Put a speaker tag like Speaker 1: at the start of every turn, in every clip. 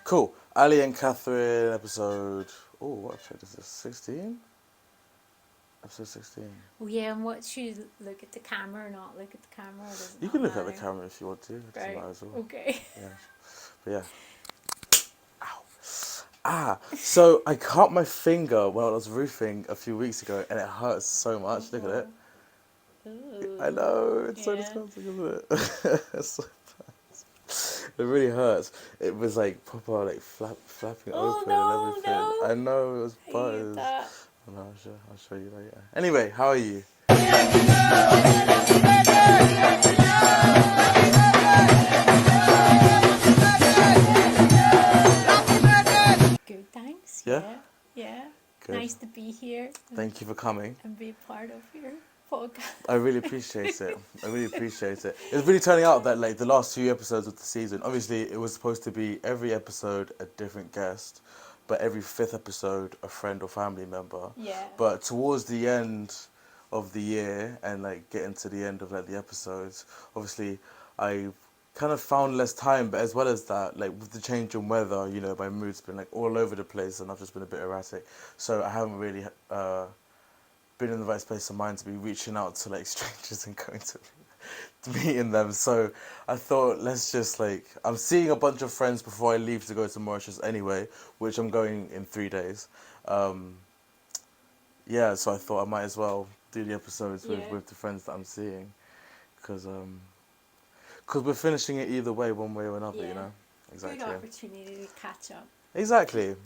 Speaker 1: Cool. Ali and Katherine episode. Oh, what episode is this? 16? Episode 16.
Speaker 2: Oh yeah, and what should you look at the camera or not look at the camera? Or does it
Speaker 1: You
Speaker 2: not
Speaker 1: can look
Speaker 2: matter?
Speaker 1: at the camera if you want to. It doesn't
Speaker 2: Right.
Speaker 1: matter at all.
Speaker 2: Okay.
Speaker 1: Yeah. But yeah. Ow. So I cut my finger when I was roofing a few weeks ago and it hurts so much. Look at it.
Speaker 2: Ooh.
Speaker 1: I know. It's so
Speaker 2: Yeah.
Speaker 1: disgusting, isn't it? It's so bad. It really hurts. It was like proper like flapping
Speaker 2: Oh,
Speaker 1: open
Speaker 2: no,
Speaker 1: and everything.
Speaker 2: no.
Speaker 1: I know, it was
Speaker 2: I hate
Speaker 1: butters.
Speaker 2: that.
Speaker 1: No, I'll show you later. Anyway, how are you?
Speaker 2: Good, thanks.
Speaker 1: Yeah?
Speaker 2: Yeah.
Speaker 1: Good.
Speaker 2: Nice to be here.
Speaker 1: Thank you for coming.
Speaker 2: And be part of your podcast.
Speaker 1: I really appreciate it. I really appreciate it. It's really turning out that like the last 2 episodes of the season, obviously it was supposed to be every episode a different guest, but every 5th episode a friend or family member.
Speaker 2: Yeah.
Speaker 1: But towards the end of the year and like getting to the end of like the episodes, obviously I kind of found less time, but as well as that, like with the change in weather, you know, my mood's been like all over the place and I've just been a bit erratic. So I haven't really been in the right space of mind to be reaching out to like strangers and going to meeting them. So I thought, let's just like, I'm seeing a bunch of friends before I leave to go to Mauritius anyway, which I'm going in 3 days. Yeah, so I thought I might as well do the episodes with the friends that I'm seeing, because we're finishing it either way, one way or another, you know. Exactly.
Speaker 2: Good opportunity to catch up.
Speaker 1: Exactly.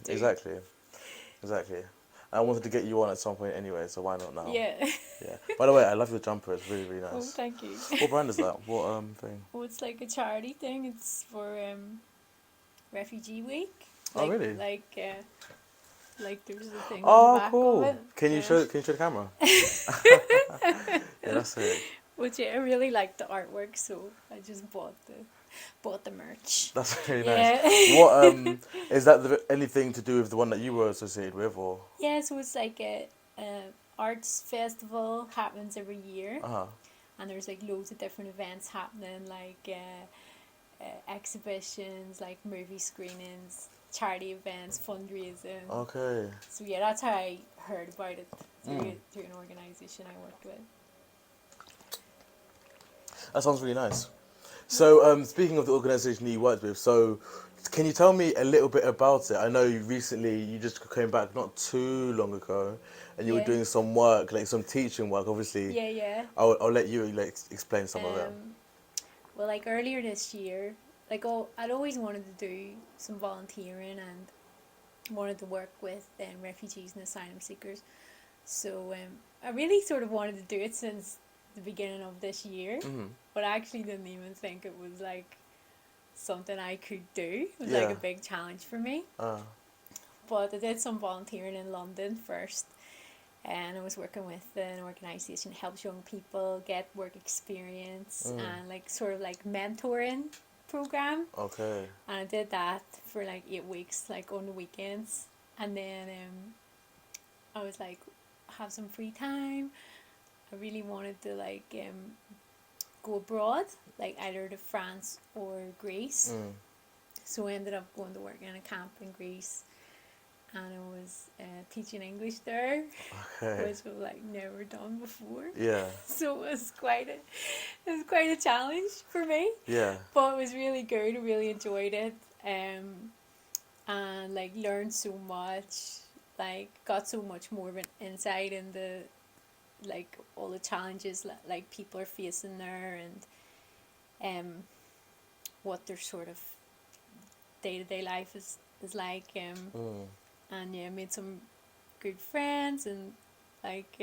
Speaker 1: I wanted to get you on at some point anyway, so why not now?
Speaker 2: Yeah.
Speaker 1: Yeah. By the way, I love your jumper. It's really, really nice.
Speaker 2: Oh, thank you.
Speaker 1: What brand is that? What thing?
Speaker 2: Oh, it's like a charity thing. It's for Refugee Week.
Speaker 1: Oh, really?
Speaker 2: Like there's a thing on the
Speaker 1: Oh,
Speaker 2: back
Speaker 1: cool.
Speaker 2: of it.
Speaker 1: Can you show the camera? Yeah, that's it.
Speaker 2: Which I really like the artwork, so I just bought the merch.
Speaker 1: That's really
Speaker 2: Yeah.
Speaker 1: nice. What is that? Anything to do with the one that you were associated with, or?
Speaker 2: Yeah, so it's like a arts festival, happens every year, and there's like loads of different events happening, like exhibitions, like movie screenings, charity events, fundraising.
Speaker 1: Okay.
Speaker 2: So yeah, that's how I heard about it through an organisation I worked with.
Speaker 1: That sounds really nice. So, speaking of the organisation you worked with, so can you tell me a little bit about it? I know you just came back not too long ago, and you were doing some work, like some teaching work, obviously.
Speaker 2: Yeah.
Speaker 1: I'll let you like explain some of it.
Speaker 2: Well, like earlier this year, like I'd always wanted to do some volunteering and wanted to work with refugees and asylum seekers. So I really sort of wanted to do it since the beginning of this year, but I actually didn't even think it was like something I could do. It was like a big challenge for me. But I did some volunteering in London first, and I was working with an organisation that helps young people get work experience and like sort of like mentoring program.
Speaker 1: Okay.
Speaker 2: And I did that for like 8 weeks, like on the weekends, and then I was like, have some free time. I really wanted to like go abroad, like either to France or Greece. So I ended up going to work in a camp in Greece, and I was teaching English there, which I've like never done before.
Speaker 1: Yeah.
Speaker 2: So it was quite a challenge for me.
Speaker 1: Yeah.
Speaker 2: But it was really good. I really enjoyed it, and like learned so much. Like got so much more of an insight into like all the challenges like people are facing there, and what their sort of day-to-day life is like, and yeah, made some good friends, and like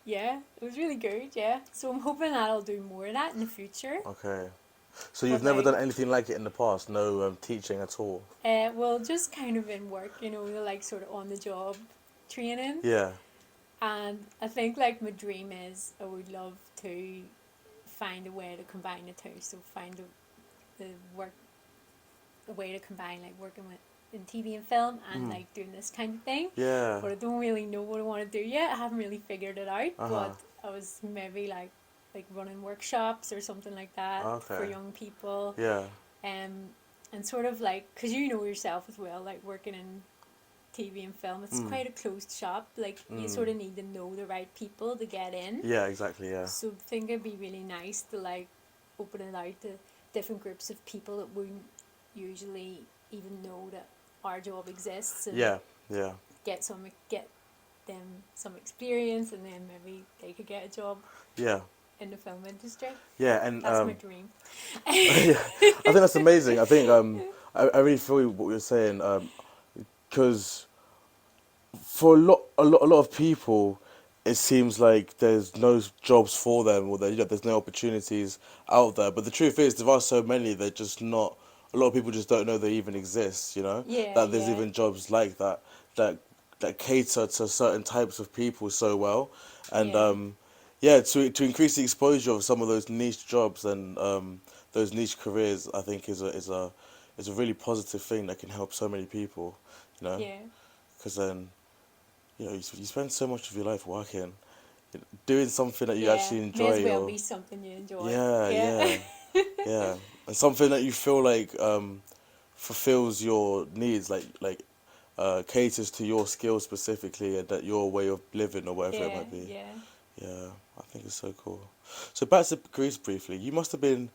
Speaker 2: yeah, it was really good. Yeah, so I'm hoping that I'll do more of that in the future.
Speaker 1: Okay. So you've never done anything like it in the past? No teaching at all?
Speaker 2: Well, just kind of in work, you know, like sort of on the job training.
Speaker 1: Yeah.
Speaker 2: And I think like my dream is I would love to find a way to combine the two. So find a way to combine like working with in TV and film and like doing this kind of thing.
Speaker 1: Yeah.
Speaker 2: But I don't really know what I want to do yet. I haven't really figured it out. But I was maybe like running workshops or something like that for young people.
Speaker 1: Yeah.
Speaker 2: and sort of like, because you know yourself as well, like working in TV and film, it's quite a closed shop. Like you sort of need to know the right people to get in.
Speaker 1: Yeah, exactly. Yeah.
Speaker 2: So I think it'd be really nice to like open it out to different groups of people that wouldn't usually even know that our job exists, and
Speaker 1: Yeah. Yeah.
Speaker 2: get them some experience, and then maybe they could get a job
Speaker 1: Yeah.
Speaker 2: in the film industry.
Speaker 1: Yeah. And
Speaker 2: That's my dream.
Speaker 1: yeah, I think that's amazing. I think I really feel what you're saying, because for a lot of people, it seems like there's no jobs for them, or that, there's no opportunities out there. But the truth is, there are so many. They're just not. A lot of people just don't know they even exist.
Speaker 2: Yeah,
Speaker 1: That there's
Speaker 2: yeah,
Speaker 1: even jobs like that that cater to certain types of people so well, and
Speaker 2: yeah,
Speaker 1: yeah, to increase the exposure of some of those niche jobs and those niche careers, I think is a really positive thing that can help so many people.
Speaker 2: yeah,
Speaker 1: Because then you spend so much of your life working, doing something that you
Speaker 2: yeah.
Speaker 1: actually
Speaker 2: May as
Speaker 1: enjoy,
Speaker 2: well
Speaker 1: or
Speaker 2: be something you enjoy.
Speaker 1: yeah,
Speaker 2: Yeah,
Speaker 1: yeah, yeah, and something that you feel like fulfills your needs, caters to your skills specifically, and that your way of living or whatever it
Speaker 2: yeah,
Speaker 1: might be.
Speaker 2: yeah.
Speaker 1: Yeah, I think it's so cool. So back to Greece briefly. You must have been.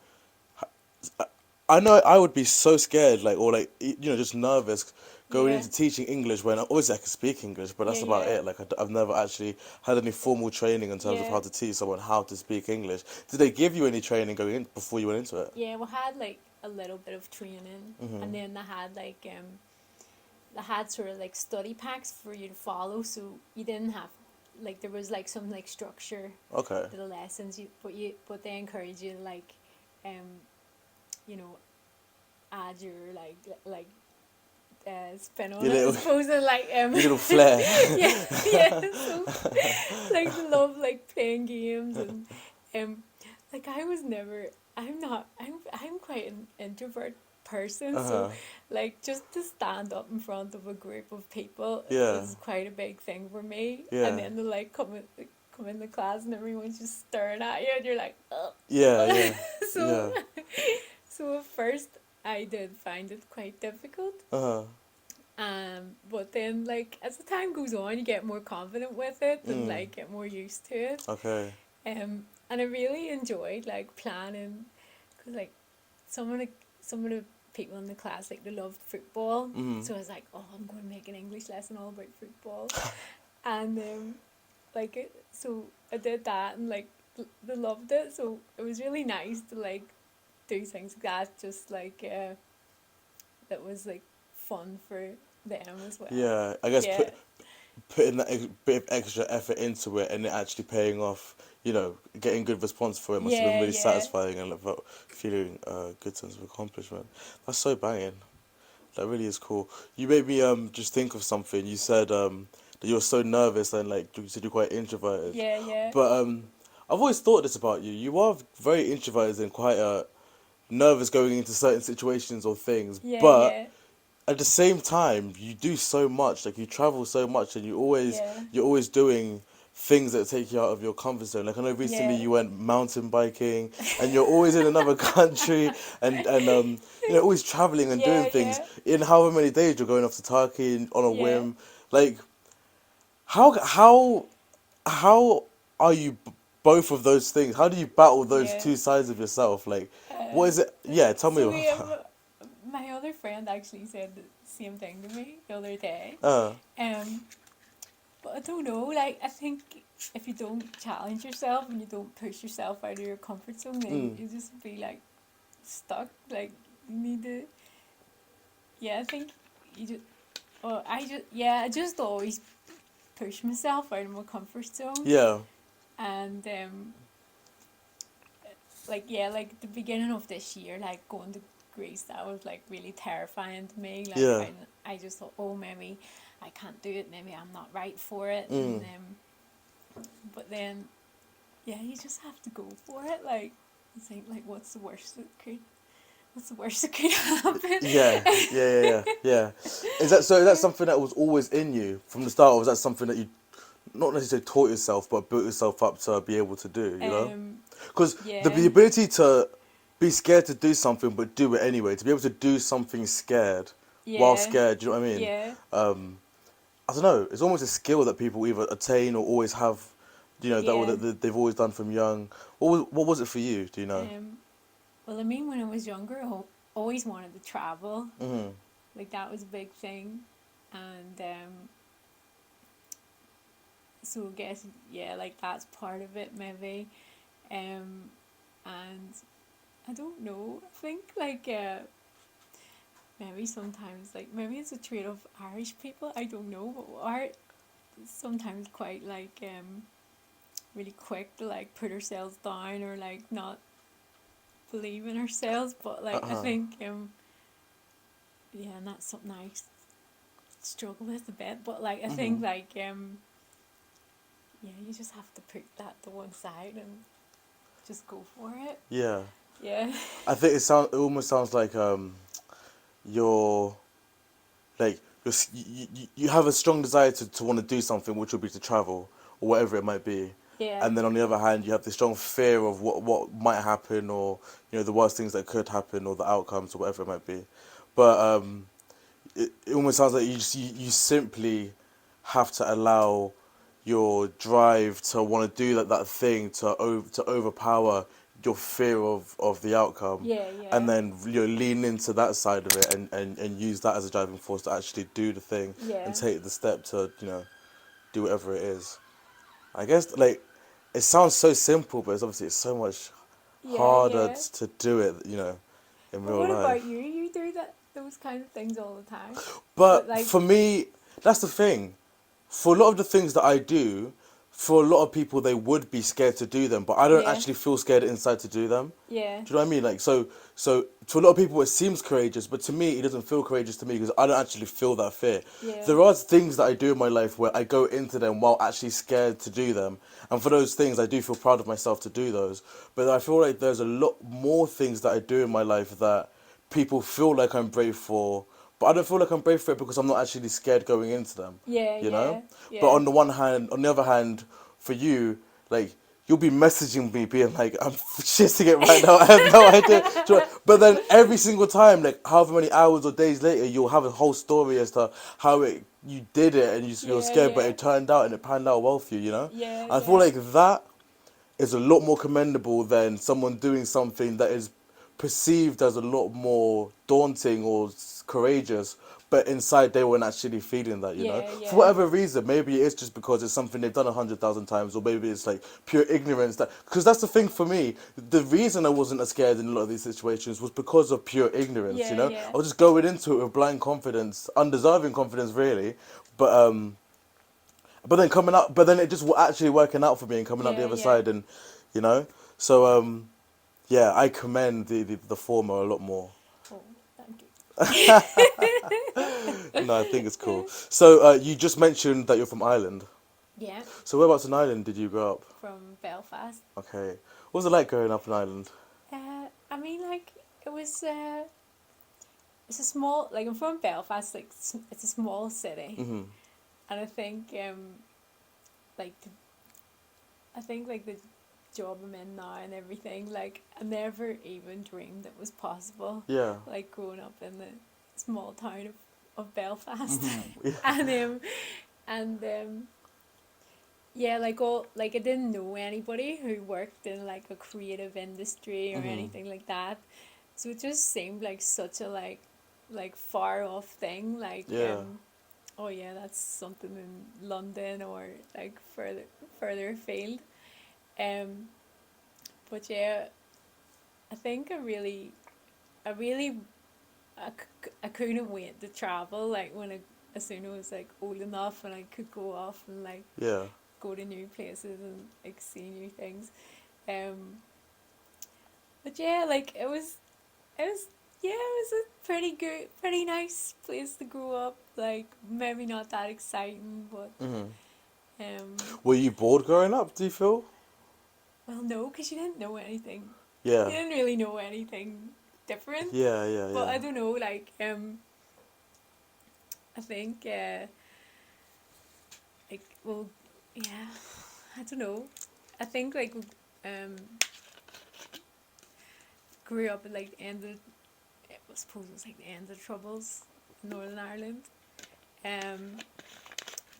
Speaker 1: I know I would be so scared, or just nervous going
Speaker 2: Yeah,
Speaker 1: into teaching English when obviously I can speak English, but
Speaker 2: yeah,
Speaker 1: that's about
Speaker 2: yeah,
Speaker 1: it. I've never actually had any formal training in terms of
Speaker 2: yeah,
Speaker 1: how to teach someone how to speak English. Did they give you any training going in before you went into it?
Speaker 2: yeah. We had like a little bit of training, and then they had sort of like study packs for you to follow, so you didn't have like there was like some like structure
Speaker 1: Okay.
Speaker 2: to the lessons. But they encourage you to like, um, you know, add your spin on
Speaker 1: Your
Speaker 2: it, I
Speaker 1: little,
Speaker 2: suppose, and like
Speaker 1: your little flair.
Speaker 2: yeah, yeah. So like love like playing games, and like I was never. I'm quite an introvert person, so
Speaker 1: Uh-huh.
Speaker 2: like just to stand up in front of a group of people
Speaker 1: Yeah.
Speaker 2: is quite a big thing for me. And
Speaker 1: Yeah.
Speaker 2: then to like come in the class and everyone's just staring at you, and you're like, oh.
Speaker 1: Yeah. Yeah.
Speaker 2: So
Speaker 1: Yeah.
Speaker 2: so at first I did find it quite difficult.
Speaker 1: Uh-huh.
Speaker 2: But then like as the time goes on, you get more confident with it and
Speaker 1: Mm.
Speaker 2: like get more used to it.
Speaker 1: Okay.
Speaker 2: And I really enjoyed like planning, because like some of the some of the people in the class, like, they loved football.
Speaker 1: Mm.
Speaker 2: So I was like, oh, I'm going to make an English lesson all about football. And so I did that, and like they loved it. So it was really nice to like do things like that, just like that was like fun for them as well.
Speaker 1: Yeah. I guess
Speaker 2: Yeah,
Speaker 1: putting that bit of extra effort into it and it actually paying off, getting good response for it must have been
Speaker 2: yeah,
Speaker 1: really
Speaker 2: yeah,
Speaker 1: satisfying and about feeling a good sense of accomplishment. That's so banging. That really is cool. You made me just think of something. You said that you're so nervous and like you said you're quite introverted.
Speaker 2: yeah, yeah,
Speaker 1: But I've always thought this about you. You are very introverted and quite nervous going into certain situations or things.
Speaker 2: yeah,
Speaker 1: But
Speaker 2: yeah,
Speaker 1: at the same time, you do so much. Like you travel so much, and
Speaker 2: yeah,
Speaker 1: you're always doing things that take you out of your comfort zone. Like I know recently
Speaker 2: yeah,
Speaker 1: you went mountain biking, and you're always in another country, and always traveling and doing
Speaker 2: yeah,
Speaker 1: things.
Speaker 2: yeah,
Speaker 1: In however many days you're going off to Turkey on a
Speaker 2: yeah.
Speaker 1: whim. Like how are you both of those things? How do you battle those
Speaker 2: Yeah.
Speaker 1: two sides of yourself? Like, what
Speaker 2: Um,
Speaker 1: is it? Yeah, tell me
Speaker 2: so
Speaker 1: about that.
Speaker 2: my other friend actually said the same thing to me the other day.
Speaker 1: Uh,
Speaker 2: Um, but I don't know. Like, I think if you don't challenge yourself and you don't push yourself out of your comfort zone, then
Speaker 1: mm,
Speaker 2: you just be like stuck. Like, you need to. Yeah, I think you just. Well, I just always push myself out of my comfort zone,
Speaker 1: yeah,
Speaker 2: and like, yeah, like the beginning of this year, like going to Greece, that was like really terrifying to me. Like
Speaker 1: yeah,
Speaker 2: I just thought, oh, maybe I can't do it, maybe I'm not right for it. And
Speaker 1: mm,
Speaker 2: but then, yeah, you just have to go for it. Like, you think, like, what's the worst that could happen?
Speaker 1: yeah, yeah. Is that something that was always in you from the start, or was that something that you not necessarily taught yourself, but built yourself up to be able to do?
Speaker 2: um,
Speaker 1: Because the
Speaker 2: yeah,
Speaker 1: ability to be scared to do something, but do it anyway. To be able to do something scared while
Speaker 2: Yeah.
Speaker 1: scared, do you know what I mean?
Speaker 2: Yeah.
Speaker 1: I don't know. It's almost a skill that people either attain or always have. You know
Speaker 2: Yeah.
Speaker 1: that they've always done from young. What was it for you? Do you know?
Speaker 2: Well, I mean, when I was younger, I always wanted to travel.
Speaker 1: Hmm.
Speaker 2: Like that was a big thing, and so I guess yeah, like that's part of it maybe, and I don't know. I think like maybe sometimes like maybe it's a trait of Irish people. I don't know, but are sometimes quite like really quick to like put ourselves down or like not believe in ourselves. But like I
Speaker 1: Uh-huh.
Speaker 2: think yeah, and that's something I struggle with a bit. But like I
Speaker 1: Hmm.
Speaker 2: think like yeah, you just have to put that to one side and just go for it.
Speaker 1: Yeah.
Speaker 2: Yeah.
Speaker 1: I think it almost sounds like you're like you have a strong desire to want to do something, which would be to travel or whatever it might be,
Speaker 2: Yeah.
Speaker 1: and then on the other hand, you have this strong fear of what might happen, or the worst things that could happen, or the outcomes, or whatever it might be. But it almost sounds like you simply have to allow your drive to want to do that thing to overpower your fear of the outcome,
Speaker 2: Yeah.
Speaker 1: and
Speaker 2: Yeah.
Speaker 1: then lean into that side of it, and use that as a driving force to actually do the thing and
Speaker 2: Yeah.
Speaker 1: take the step to do whatever it is. I guess like it sounds so simple, but it's so much
Speaker 2: Yeah.
Speaker 1: harder
Speaker 2: Yeah.
Speaker 1: to do it in
Speaker 2: But
Speaker 1: real
Speaker 2: what about
Speaker 1: life.
Speaker 2: you? You do those kind of things all the time. But
Speaker 1: But
Speaker 2: like
Speaker 1: for me, that's the thing. For a lot of the things that I do, for a lot of people, they would be scared to do them, but I don't
Speaker 2: yeah.
Speaker 1: actually feel scared inside to do them.
Speaker 2: Yeah.
Speaker 1: Do you know what I mean? Like, so to a lot of people, it seems courageous, but to me, it doesn't feel courageous to me because I don't actually feel that fear.
Speaker 2: Yeah.
Speaker 1: There are things that I do in my life where I go into them while actually scared to do them, and for those things, I do feel proud of myself to do those. But I feel like there's a lot more things that I do in my life that people feel like I'm brave for, but I don't feel like I'm brave for it because I'm not actually scared going into them,
Speaker 2: Yeah.
Speaker 1: you know?
Speaker 2: Yeah.
Speaker 1: But
Speaker 2: Yeah.
Speaker 1: on the other hand, for you, like, you'll be messaging me being like, I'm shitting it right now, I have no idea. But then every single time, like, however many hours or days later, you'll have a whole story as to how you did it and you're
Speaker 2: Yeah.
Speaker 1: scared, but
Speaker 2: Yeah.
Speaker 1: it turned out and it panned out well for you, you know?
Speaker 2: Yeah.
Speaker 1: I feel
Speaker 2: Yeah.
Speaker 1: like that is a lot more commendable than someone doing something that is perceived as a lot more daunting or courageous, but inside they weren't actually feeling that, you know?
Speaker 2: Yeah.
Speaker 1: For
Speaker 2: Yeah.
Speaker 1: whatever reason, maybe it's just because it's something they've done 100,000 times, or maybe it's like pure ignorance. Because that's the thing for me. The reason I wasn't as scared in a lot of these situations was because of pure ignorance, you
Speaker 2: Yeah.
Speaker 1: know?
Speaker 2: Yeah.
Speaker 1: I was just going into it with blind confidence, undeserving confidence, really. But but then it just actually working out for me and coming out the
Speaker 2: Yeah.
Speaker 1: other
Speaker 2: Yeah.
Speaker 1: side, and you know, so yeah, I commend the former a lot more.
Speaker 2: Oh, thank you.
Speaker 1: No, I think it's cool. So you just mentioned that you're from Ireland.
Speaker 2: Yeah.
Speaker 1: So whereabouts in Ireland did you grow up?
Speaker 2: From Belfast.
Speaker 1: Okay, what was it like growing up in Ireland?
Speaker 2: I mean, like it was. It's a small. Like I'm from Belfast. Like it's a small city,
Speaker 1: Hmm.
Speaker 2: and I think like I think like the job I'm in now and everything. Like I never even dreamed it was possible.
Speaker 1: Yeah.
Speaker 2: Like growing up in the small town of Belfast,
Speaker 1: Hmm. Yeah.
Speaker 2: and yeah, like all like I didn't know anybody who worked in like a creative industry or
Speaker 1: Hmm.
Speaker 2: anything like that. So it just seemed like such a like far off thing. Like
Speaker 1: Yeah.
Speaker 2: oh yeah, that's something in London or like further afield. Um, but yeah, I think I really I couldn't wait to travel. Like when as soon as I was like old enough and I could go off and like
Speaker 1: Yeah.
Speaker 2: go to new places and like see new things. Um, but yeah, like it was yeah, it was a pretty nice place to grow up. Like maybe not that exciting, but
Speaker 1: Hmm.
Speaker 2: um,
Speaker 1: Were you bored growing up? Do you feel?
Speaker 2: well, no, because you didn't know anything. You
Speaker 1: Yeah.
Speaker 2: didn't really know anything different.
Speaker 1: Yeah. Yeah.
Speaker 2: But
Speaker 1: Yeah.
Speaker 2: I don't know, like I think like well, yeah, I don't know. I think like um grew up at like the end of, I suppose it was like the end of the Troubles in Northern Ireland.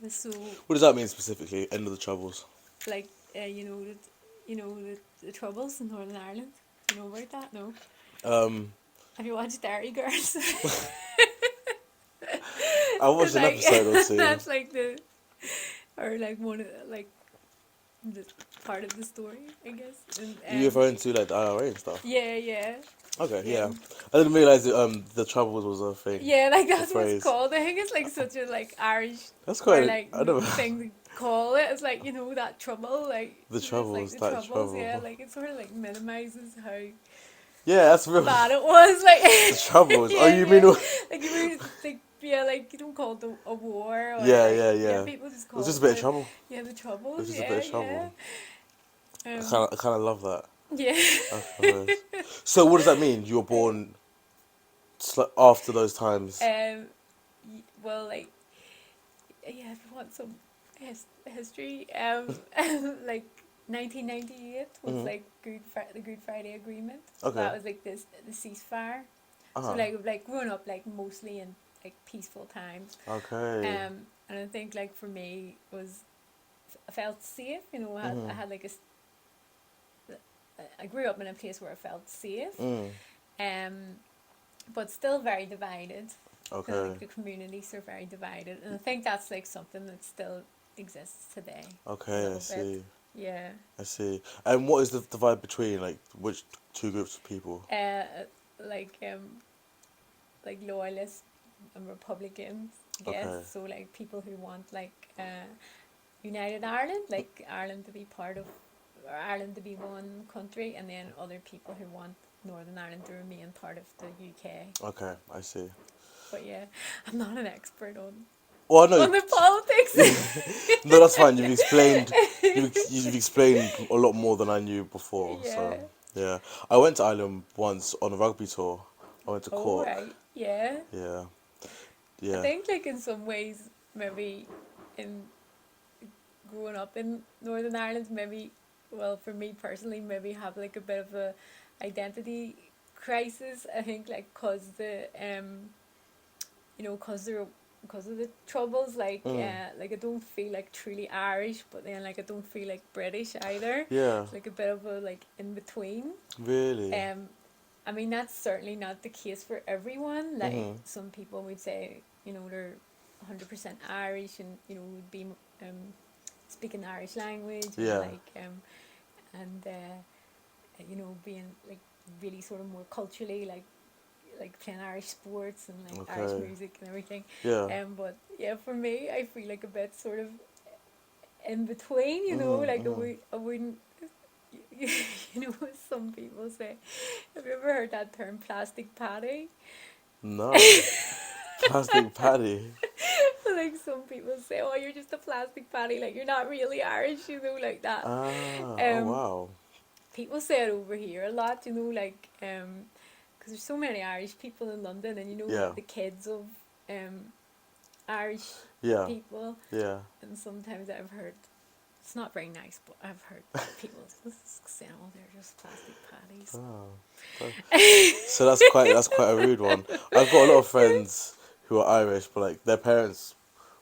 Speaker 2: So
Speaker 1: What does that mean specifically? End of the Troubles.
Speaker 2: like the Troubles in Northern Ireland. Do you know about that? No.
Speaker 1: Um,
Speaker 2: Have you watched Dairy Girls?
Speaker 1: I watched an
Speaker 2: Like
Speaker 1: episode or two.
Speaker 2: that's like or like one of like the part of the story, I guess. And
Speaker 1: You referring to like the IRA and stuff?
Speaker 2: yeah.
Speaker 1: Okay, yeah.
Speaker 2: Um,
Speaker 1: I didn't realise the Troubles was a thing.
Speaker 2: yeah, like
Speaker 1: The
Speaker 2: that's what it's
Speaker 1: phrase.
Speaker 2: called. I think it's like such a like Irish
Speaker 1: That's
Speaker 2: or
Speaker 1: quite.
Speaker 2: like
Speaker 1: I don't know.
Speaker 2: thing to call it. It's like, that trouble, like
Speaker 1: The
Speaker 2: it's like
Speaker 1: Troubles.
Speaker 2: the
Speaker 1: That
Speaker 2: troubles,
Speaker 1: trouble.
Speaker 2: yeah, like it sort of like minimizes how
Speaker 1: Yeah, that's real.
Speaker 2: bad it was, like
Speaker 1: The Troubles. Oh,
Speaker 2: yeah,
Speaker 1: you mean?
Speaker 2: like you mean like yeah, like you don't call it a war or
Speaker 1: Yeah,
Speaker 2: like,
Speaker 1: yeah.
Speaker 2: people just
Speaker 1: It was
Speaker 2: call
Speaker 1: just a bit of
Speaker 2: it
Speaker 1: trouble.
Speaker 2: the
Speaker 1: It
Speaker 2: troubles,
Speaker 1: was just a bit of trouble.
Speaker 2: yeah.
Speaker 1: I kind of love that.
Speaker 2: Yeah.
Speaker 1: Okay. So what does that mean? You were born after those times.
Speaker 2: Well, like, yeah, if you want some history, like 1998 was
Speaker 1: Mhm.
Speaker 2: like the Good Friday Agreement. So
Speaker 1: Okay.
Speaker 2: that was like the ceasefire. So like growing up like mostly in like peaceful times.
Speaker 1: Okay.
Speaker 2: And I think like for me was I felt safe. I had like I grew up in a place where I felt safe. But still very divided.
Speaker 1: Okay.
Speaker 2: Like the communities are very divided, and I think that's like something that still exists today.
Speaker 1: Okay, I see.
Speaker 2: Yeah.
Speaker 1: I see. And what is the divide between like which two groups of people?
Speaker 2: Like loyalists and Republicans, I guess.
Speaker 1: Okay.
Speaker 2: So like people who want like United Ireland, like Ireland to be part of, or Ireland to be one country, and then other people who want Northern Ireland to remain part of the UK.
Speaker 1: Okay, I see.
Speaker 2: But yeah, I'm not an expert on
Speaker 1: No,
Speaker 2: the politics.
Speaker 1: no, that's fine. You've explained a lot more than I knew before.
Speaker 2: Yeah.
Speaker 1: So yeah, I went to Ireland once on a rugby tour. I went to Cork.
Speaker 2: Right. Yeah.
Speaker 1: Yeah,
Speaker 2: I
Speaker 1: yeah,
Speaker 2: think like in some ways maybe in growing up in Northern Ireland, maybe, well, for me personally, maybe have like a bit of a identity crisis. I think like cause because of the troubles, like like I don't feel like truly Irish, but then like I don't feel like British either.
Speaker 1: yeah.
Speaker 2: It's like a bit of a like in between.
Speaker 1: Really.
Speaker 2: I mean, that's certainly not the case for everyone. Like some people would say, they're 100% Irish and would be speaking the Irish language,
Speaker 1: Yeah.
Speaker 2: and like being like really sort of more culturally like playing Irish sports and like Irish
Speaker 1: Okay.
Speaker 2: music and everything.
Speaker 1: Yeah.
Speaker 2: But yeah, for me, I feel like a bit sort of in between. Like I wouldn't. Some people say. Have you ever heard that term, plastic patty?
Speaker 1: No. Plastic patty.
Speaker 2: Like some people say, "Oh, you're just a plastic patty. Like you're not really Irish," like that.
Speaker 1: Oh wow.
Speaker 2: People say it over here a lot, like because there's so many Irish people in London, and
Speaker 1: Yeah.
Speaker 2: the kids of Irish
Speaker 1: Yeah.
Speaker 2: people,
Speaker 1: Yeah.
Speaker 2: and sometimes I've heard. It's not very nice, but I've heard people saying, "Oh, they're just plastic patties."
Speaker 1: Oh. So that's quite a rude one. I've got a lot of friends who are Irish, but like their parents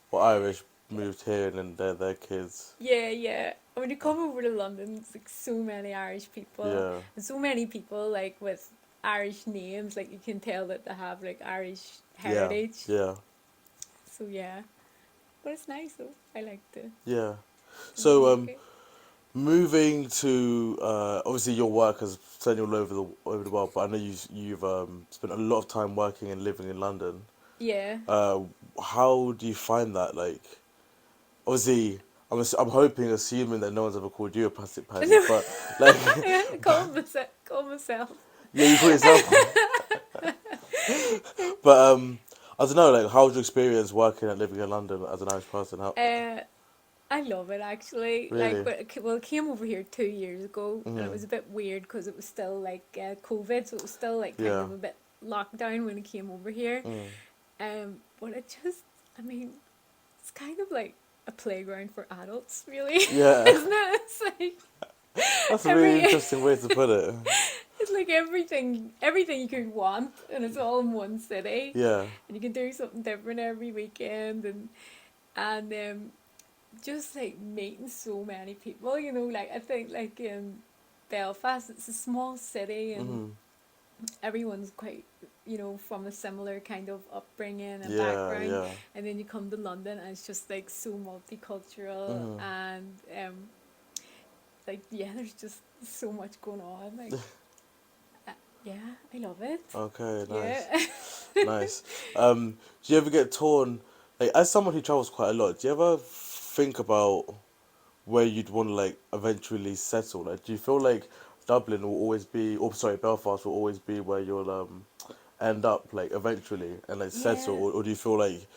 Speaker 1: were Irish, moved here, and then they're their kids.
Speaker 2: Yeah. When you come over to London, it's like so many Irish people,
Speaker 1: Yeah.
Speaker 2: and so many people like with Irish names. Like you can tell that they have like Irish heritage.
Speaker 1: Yeah.
Speaker 2: So yeah, but it's nice though. I like to.
Speaker 1: Yeah. So
Speaker 2: Okay.
Speaker 1: moving to obviously your work has sent you all over the world, but I know you've spent a lot of time working and living in London.
Speaker 2: Yeah.
Speaker 1: How do you find that? Like, obviously, I'm hoping, assuming that no one's ever called you a plastic patty, but like,
Speaker 2: Call myself.
Speaker 1: yeah, you call yourself. But I don't know. Like, how was your experience working and living in London as an Irish person? How?
Speaker 2: I love it actually.
Speaker 1: Really?
Speaker 2: Like, I came over here 2 years ago, and it was a bit weird because it was still like COVID, so it was still like kind of a bit lockdown when I came over here. But I mean, it's kind of like a playground for adults, really.
Speaker 1: Yeah.
Speaker 2: Isn't it? It's like
Speaker 1: That's a really interesting way to put it.
Speaker 2: It's like everything you could want, and it's all in one city,
Speaker 1: Yeah.
Speaker 2: and you can do something different every weekend, and just like meeting so many people. You know, like I think like in Belfast, it's a small city, and
Speaker 1: Mhm.
Speaker 2: everyone's quite, from a similar kind of upbringing and
Speaker 1: Yeah,
Speaker 2: background,
Speaker 1: yeah.
Speaker 2: and then you come to London and it's just like so multicultural,
Speaker 1: Mhm.
Speaker 2: and like yeah, there's just so much going on. Like uh, yeah, I love it.
Speaker 1: Okay, nice.
Speaker 2: Yeah.
Speaker 1: Nice. Do you ever get torn, like, as someone who travels quite a lot, do you ever think about where you'd want to, like, eventually settle? Like, do you feel like Dublin will always be, or sorry, Belfast will always be where you'll end up, like, eventually and, like, settle?
Speaker 2: Yeah.
Speaker 1: Or do you feel like,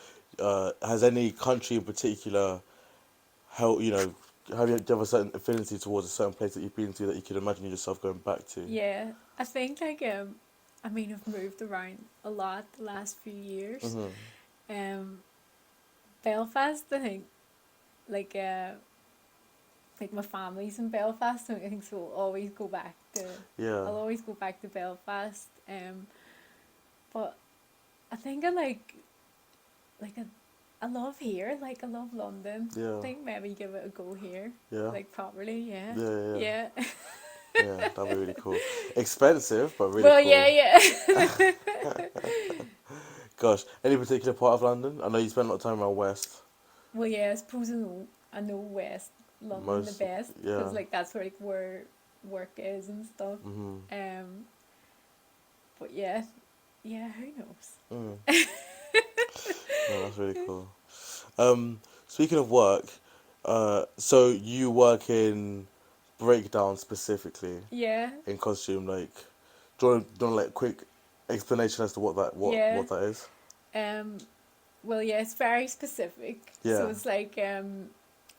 Speaker 1: has any country in particular help, do you have a certain affinity towards a certain place that you've been to that you can imagine yourself going back to?
Speaker 2: Yeah, I think like I mean I've moved around a lot the last few years.
Speaker 1: Hmm.
Speaker 2: Um, Belfast, I think like my family's in Belfast, so I think so.
Speaker 1: Yeah.
Speaker 2: I'll always go back to Belfast. But I think I love here. Like I love London. I
Speaker 1: Yeah.
Speaker 2: think maybe give it a go here,
Speaker 1: Yeah.
Speaker 2: like properly. Yeah,
Speaker 1: Yeah, yeah, yeah.
Speaker 2: yeah.
Speaker 1: Yeah, that'd be really cool. Expensive, but really
Speaker 2: Well, yeah,
Speaker 1: cool.
Speaker 2: yeah.
Speaker 1: Gosh, any particular part of London? I know you spend a lot of time around West.
Speaker 2: Well, yeah. I suppose I know West London the
Speaker 1: Most,
Speaker 2: best because
Speaker 1: yeah.
Speaker 2: like that's where work is and stuff.
Speaker 1: Mhm.
Speaker 2: Um, but yeah, yeah. Who knows?
Speaker 1: Mm. No, that's really cool. Speaking of work, so you work in breakdown specifically
Speaker 2: Yeah,
Speaker 1: in costume, like, do you want like quick explanation as to
Speaker 2: yeah.
Speaker 1: what that is?
Speaker 2: Um, well, yeah. It's very specific. So
Speaker 1: Yeah.
Speaker 2: it's like in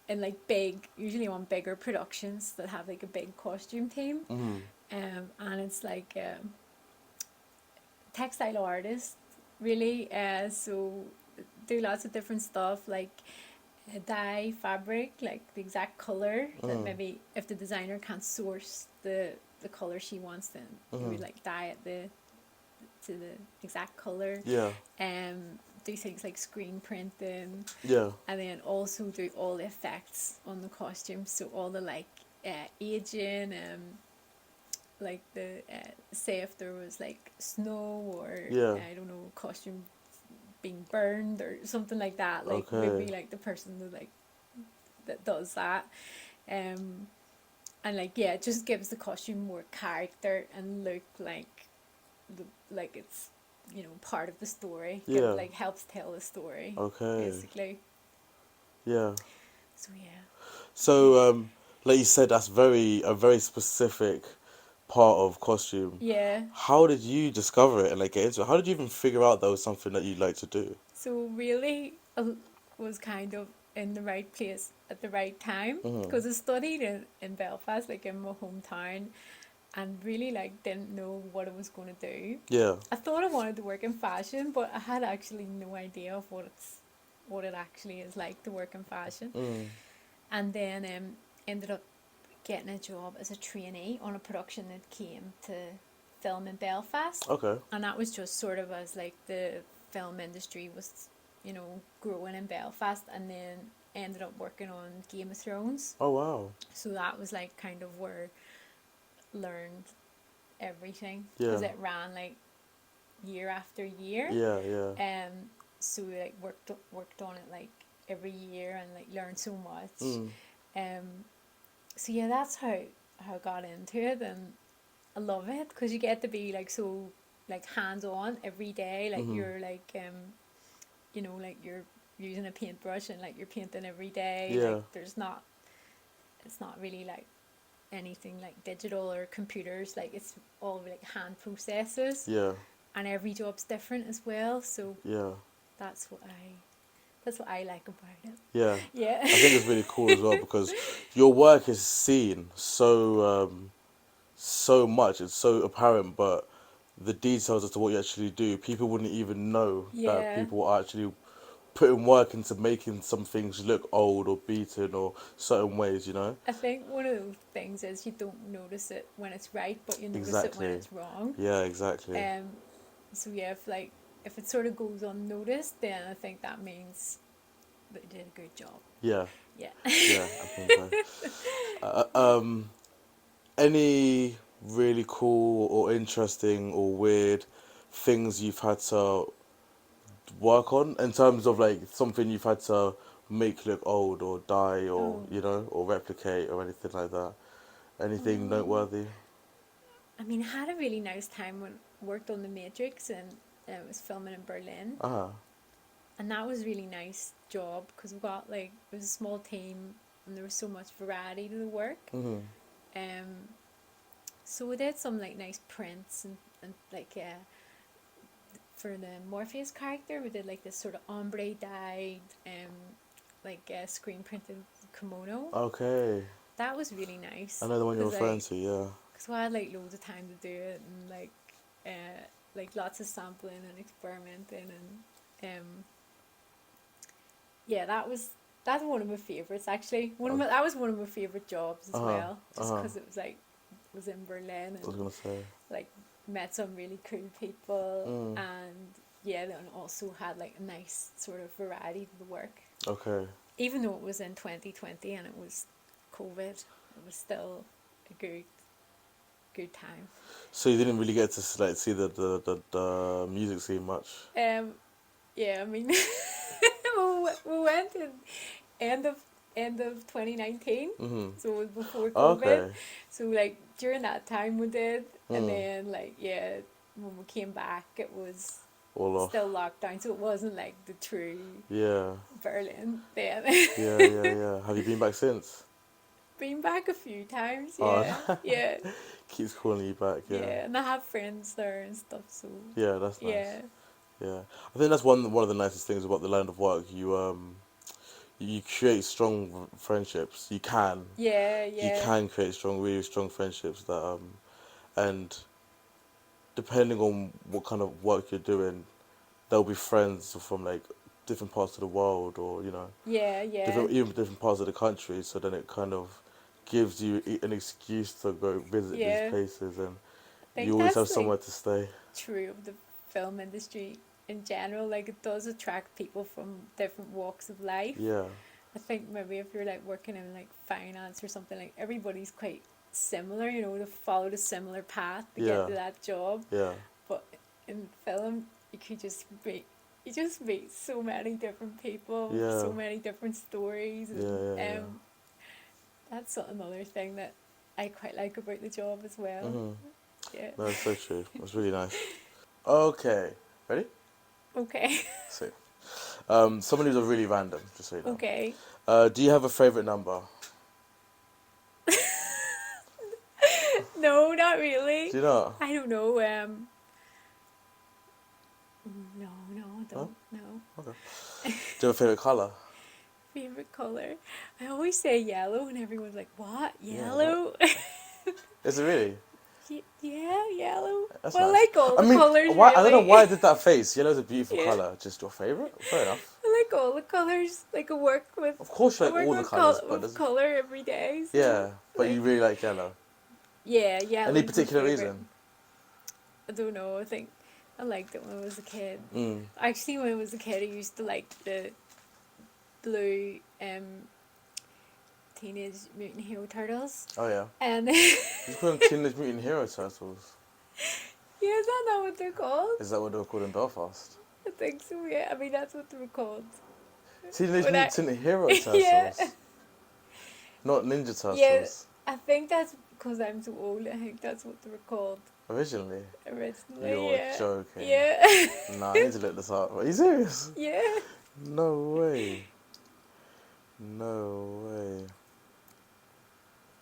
Speaker 2: like usually on bigger productions that have like a big costume team.
Speaker 1: Mhm.
Speaker 2: And it's like textile artist, really. So do lots of different stuff like dye fabric, like the exact color that
Speaker 1: Mm.
Speaker 2: maybe if the designer can't source the color she wants, then they would
Speaker 1: Mhm.
Speaker 2: like dye it to the exact color.
Speaker 1: Yeah.
Speaker 2: Do things like screen printing,
Speaker 1: Yeah.
Speaker 2: and then also do all the effects on the costume. So all the like aging, like the say if there was like snow or
Speaker 1: Yeah.
Speaker 2: I don't know, costume being burned or something like that. Like
Speaker 1: Okay.
Speaker 2: maybe like the person that does that, um, and like yeah, it just gives the costume more character and look like it's part of the story.
Speaker 1: Yeah.
Speaker 2: Like helps tell the story
Speaker 1: Okay.
Speaker 2: basically.
Speaker 1: Yeah.
Speaker 2: So yeah.
Speaker 1: So, like you said, that's a very specific part of costume.
Speaker 2: Yeah.
Speaker 1: How did you discover it and like get into it? How did you even figure out that was something that you'd like to do?
Speaker 2: So really, was kind of in the right place at the right time
Speaker 1: Hmm.
Speaker 2: because I studied in Belfast, like in my hometown, and really like didn't know what I was going to do.
Speaker 1: Yeah.
Speaker 2: I thought I wanted to work in fashion, but I had actually no idea of what it actually is like to work in fashion.
Speaker 1: Mm.
Speaker 2: And then ended up getting a job as a trainee on a production that came to film in Belfast,
Speaker 1: Okay.
Speaker 2: and that was just sort of as like the film industry was, growing in Belfast, and then ended up working on Game of Thrones.
Speaker 1: Oh wow.
Speaker 2: So that was like kind of where I learned everything
Speaker 1: Yeah.
Speaker 2: because it ran like year after year.
Speaker 1: Yeah. Yeah.
Speaker 2: So we like worked on it like every year and like learned so much.
Speaker 1: Mm.
Speaker 2: Um, so yeah, that's how I got into it, and I love it because you get to be like so like hands on every day. Like
Speaker 1: Mhm.
Speaker 2: you're like like you're using a paintbrush and like you're painting every day.
Speaker 1: Yeah.
Speaker 2: Like it's not really like anything like digital or computers. Like it's all like hand processes,
Speaker 1: Yeah.
Speaker 2: and every job's different as well. So
Speaker 1: Yeah.
Speaker 2: that's what I like about it.
Speaker 1: Yeah.
Speaker 2: Yeah.
Speaker 1: I think it's really cool as well because your work is seen so much. It's so apparent, but the details as to what you actually do, people wouldn't even know that
Speaker 2: Yeah.
Speaker 1: people are actually putting work into making some things look old or beaten or certain ways, you know?
Speaker 2: I think one of those things is you don't notice it when it's right, but you notice it when
Speaker 1: Exactly.
Speaker 2: it's wrong.
Speaker 1: Yeah, exactly.
Speaker 2: So yeah, if it sort of goes unnoticed, then I think that means that you did a good job.
Speaker 1: Yeah,
Speaker 2: Yeah.
Speaker 1: yeah, I think so. Any really cool or interesting or weird things you've had to work on in terms of like something you've had to make look old or die or,
Speaker 2: Oh.
Speaker 1: you know, or replicate or anything like that? Anything
Speaker 2: Um,
Speaker 1: noteworthy?
Speaker 2: I mean, I had a really nice time when I worked on The Matrix and it was filming in Berlin.
Speaker 1: Ah,
Speaker 2: And that was a really nice job because we got like, it was a small team and there was so much variety to the work.
Speaker 1: mm-hmm.
Speaker 2: Um, so we did some like nice prints and like, for the Morpheus character, we did like this sort of ombre dyed, like screen printed kimono.
Speaker 1: Okay.
Speaker 2: That was really
Speaker 1: I
Speaker 2: nice
Speaker 1: know the one you're
Speaker 2: because
Speaker 1: referring to, yeah.
Speaker 2: I had like loads of time to do it and like lots of sampling and experimenting and yeah, that's one of my favorites actually. That was one of my favorite jobs as
Speaker 1: Uh-huh,
Speaker 2: well, just
Speaker 1: uh-huh.
Speaker 2: because it was like was in Berlin
Speaker 1: I was
Speaker 2: and
Speaker 1: gonna say.
Speaker 2: like met some really cool people
Speaker 1: Mm,
Speaker 2: and yeah, then also had like a nice sort of variety to the work.
Speaker 1: okay.
Speaker 2: Even though it was in 2020 and it was COVID, it was still a good time.
Speaker 1: So you didn't really get to like see the music scene much?
Speaker 2: Um, yeah, I mean, we went in end of end of 2019,
Speaker 1: Mm-hmm.
Speaker 2: so it was before COVID.
Speaker 1: Okay.
Speaker 2: So like during that time we did, and
Speaker 1: Mm.
Speaker 2: then like yeah, when we came back, it was
Speaker 1: All
Speaker 2: still
Speaker 1: off.
Speaker 2: locked down, so it wasn't like the true
Speaker 1: Yeah.
Speaker 2: Berlin then.
Speaker 1: Yeah, yeah, yeah. Have you been back since?
Speaker 2: Been back a few times,
Speaker 1: Oh,
Speaker 2: yeah, yeah,
Speaker 1: keeps calling you back, yeah.
Speaker 2: yeah, and I have friends there and stuff, so
Speaker 1: Yeah, that's nice.
Speaker 2: yeah,
Speaker 1: Yeah. I think that's one of the nicest things about the line of work. You create strong friendships.
Speaker 2: yeah,
Speaker 1: You
Speaker 2: yeah.
Speaker 1: can create really strong friendships that and depending on what kind of work you're doing, there'll be friends from like different parts of the world or, you know,
Speaker 2: Yeah, yeah.
Speaker 1: different parts of the country. So then it kind of gives you an excuse to go visit these
Speaker 2: Yeah.
Speaker 1: places and
Speaker 2: I
Speaker 1: you
Speaker 2: think
Speaker 1: always have
Speaker 2: that's like
Speaker 1: somewhere to stay.
Speaker 2: true of the film industry in general. Like it does attract people from different walks of life.
Speaker 1: Yeah,
Speaker 2: I think maybe if you're like working in like finance or something, like everybody's quite similar, you know, to follow a similar path to get
Speaker 1: yeah,
Speaker 2: to that job.
Speaker 1: yeah,
Speaker 2: But in film, you just meet so many different people,
Speaker 1: yeah,
Speaker 2: so many different stories,
Speaker 1: yeah,
Speaker 2: and
Speaker 1: yeah, yeah.
Speaker 2: that's another thing that I quite like about the job as well.
Speaker 1: Mm-hmm.
Speaker 2: Yeah.
Speaker 1: No, it's so true. It's really nice. Okay, ready?
Speaker 2: Okay.
Speaker 1: See. Some of these are really random, just so you know.
Speaker 2: Okay.
Speaker 1: Do you have a favorite number?
Speaker 2: No, not really.
Speaker 1: Do you not?
Speaker 2: I don't know. No, I
Speaker 1: No?
Speaker 2: don't. No.
Speaker 1: Okay. Do you have a favorite color?
Speaker 2: Favorite color? I always say yellow, and everyone's like, "What?
Speaker 1: Yeah, what?
Speaker 2: Yellow?"
Speaker 1: Is it really?
Speaker 2: Yeah, yellow.
Speaker 1: That's
Speaker 2: Well, I
Speaker 1: nice.
Speaker 2: like all
Speaker 1: I
Speaker 2: the
Speaker 1: mean,
Speaker 2: colors,
Speaker 1: why? I don't know why I
Speaker 2: really.
Speaker 1: did that face. Yellow's a beautiful
Speaker 2: Yeah,
Speaker 1: color. Just your favorite? Fair enough.
Speaker 2: I like all the colors. Like
Speaker 1: Of course, you
Speaker 2: I
Speaker 1: like
Speaker 2: work
Speaker 1: all the colors, but
Speaker 2: with
Speaker 1: there's
Speaker 2: color every day. So
Speaker 1: yeah, but you
Speaker 2: like,
Speaker 1: really like yellow.
Speaker 2: yeah,
Speaker 1: Any
Speaker 2: yellow's my
Speaker 1: particular
Speaker 2: favorite.
Speaker 1: reason?
Speaker 2: I don't know. I think I liked it when I was a kid.
Speaker 1: Mm.
Speaker 2: Actually, when I was a kid, I used to like the blue Teenage Mutant Hero Turtles.
Speaker 1: Oh yeah.
Speaker 2: And
Speaker 1: You call them Teenage Mutant Hero Turtles.
Speaker 2: yeah, is that not what they're called?
Speaker 1: Is that what they were called in Belfast?
Speaker 2: I think so. Yeah, I mean that's what they were called.
Speaker 1: Teenage
Speaker 2: When I
Speaker 1: Mutant Hero
Speaker 2: yeah
Speaker 1: Turtles, not Ninja
Speaker 2: yeah,
Speaker 1: Turtles.
Speaker 2: I think that's because I'm too old. I think that's what they were called
Speaker 1: Originally.
Speaker 2: originally.
Speaker 1: You're
Speaker 2: Yeah,
Speaker 1: joking.
Speaker 2: yeah,
Speaker 1: Nah, I need to look this up. Are you serious?
Speaker 2: yeah.
Speaker 1: No way. No way.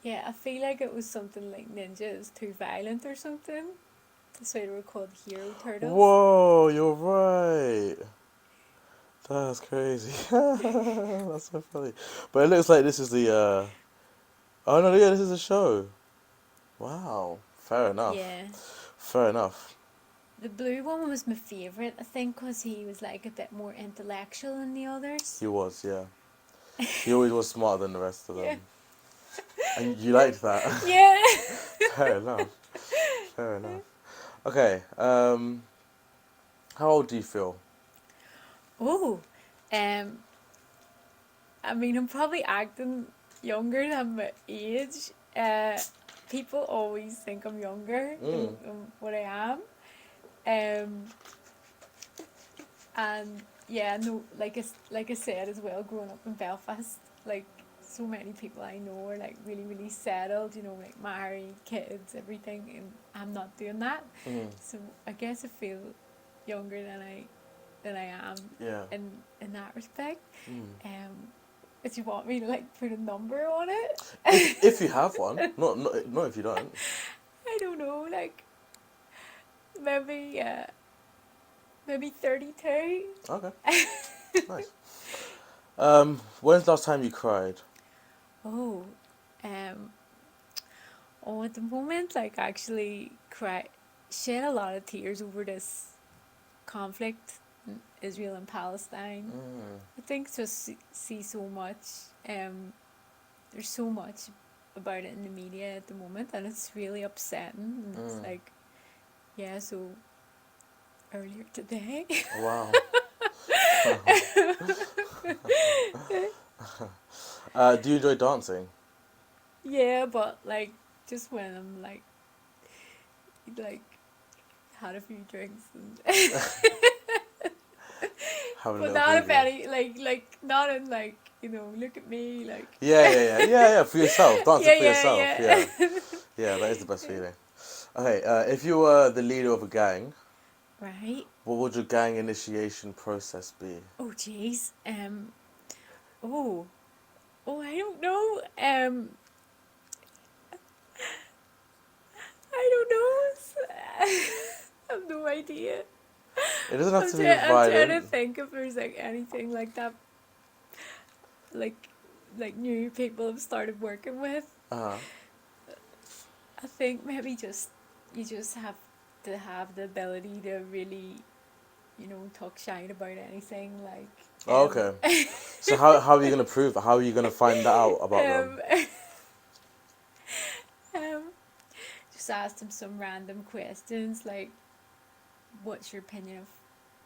Speaker 2: Yeah, I feel like it was something like Ninja is too violent or something. That's why they were called Hero Turtles.
Speaker 1: Whoa, you're right. That's crazy. That's so funny. But it looks like this is the oh no, yeah, this is a show. Wow. Fair enough.
Speaker 2: Yeah.
Speaker 1: Fair enough.
Speaker 2: the blue one was my favourite, I think, because he was like a bit more intellectual than the others.
Speaker 1: He was, yeah. He always was smarter than the rest of
Speaker 2: Yeah.
Speaker 1: them. And you liked that.
Speaker 2: Yeah.
Speaker 1: Fair enough. Fair enough. Okay. How old do you feel?
Speaker 2: Oh, I mean, I'm probably acting younger than my age. People always think I'm younger than what I am. And yeah, no, like I said as well, growing up in Belfast, like so many people I know are like really, really settled, you know, like married, kids, everything, and I'm not doing that. So I guess I feel younger than I am
Speaker 1: Yeah.
Speaker 2: in that respect. If you want me to like put a number on it,
Speaker 1: If you have one, not if you don't.
Speaker 2: I don't know, like maybe maybe 32.
Speaker 1: Okay. Nice. When's the last time you cried?
Speaker 2: Oh, um, oh, at the moment, like actually shed a lot of tears over this conflict in Israel and Palestine. I think just see so much. There's so much about it in the media at the moment, and it's really upsetting. And it's like, yeah. So earlier today.
Speaker 1: Wow. Do you enjoy dancing?
Speaker 2: Yeah, but like just when I'm like had a few drinks and
Speaker 1: Having a
Speaker 2: but
Speaker 1: little
Speaker 2: not if
Speaker 1: boogie.
Speaker 2: any not in look at me like
Speaker 1: Yeah. For yourself, dancing for yourself.
Speaker 2: yeah.
Speaker 1: Yeah. That is the best feeling. Okay. If you were the leader of a gang,
Speaker 2: Right.
Speaker 1: what would your gang initiation process be?
Speaker 2: Oh jeez. Oh. Oh, I don't know. I don't know. I have no idea.
Speaker 1: It doesn't have to be
Speaker 2: I'm trying to
Speaker 1: violent.
Speaker 2: think if there's like anything like that, like new people have started working with.
Speaker 1: Uh-huh.
Speaker 2: I think maybe you just have to have the ability to really, talk shite about anything. Like,
Speaker 1: Oh, okay. So how are you gonna prove that? How are you gonna find that out about them?
Speaker 2: um, just ask them some random questions like, "What's your opinion of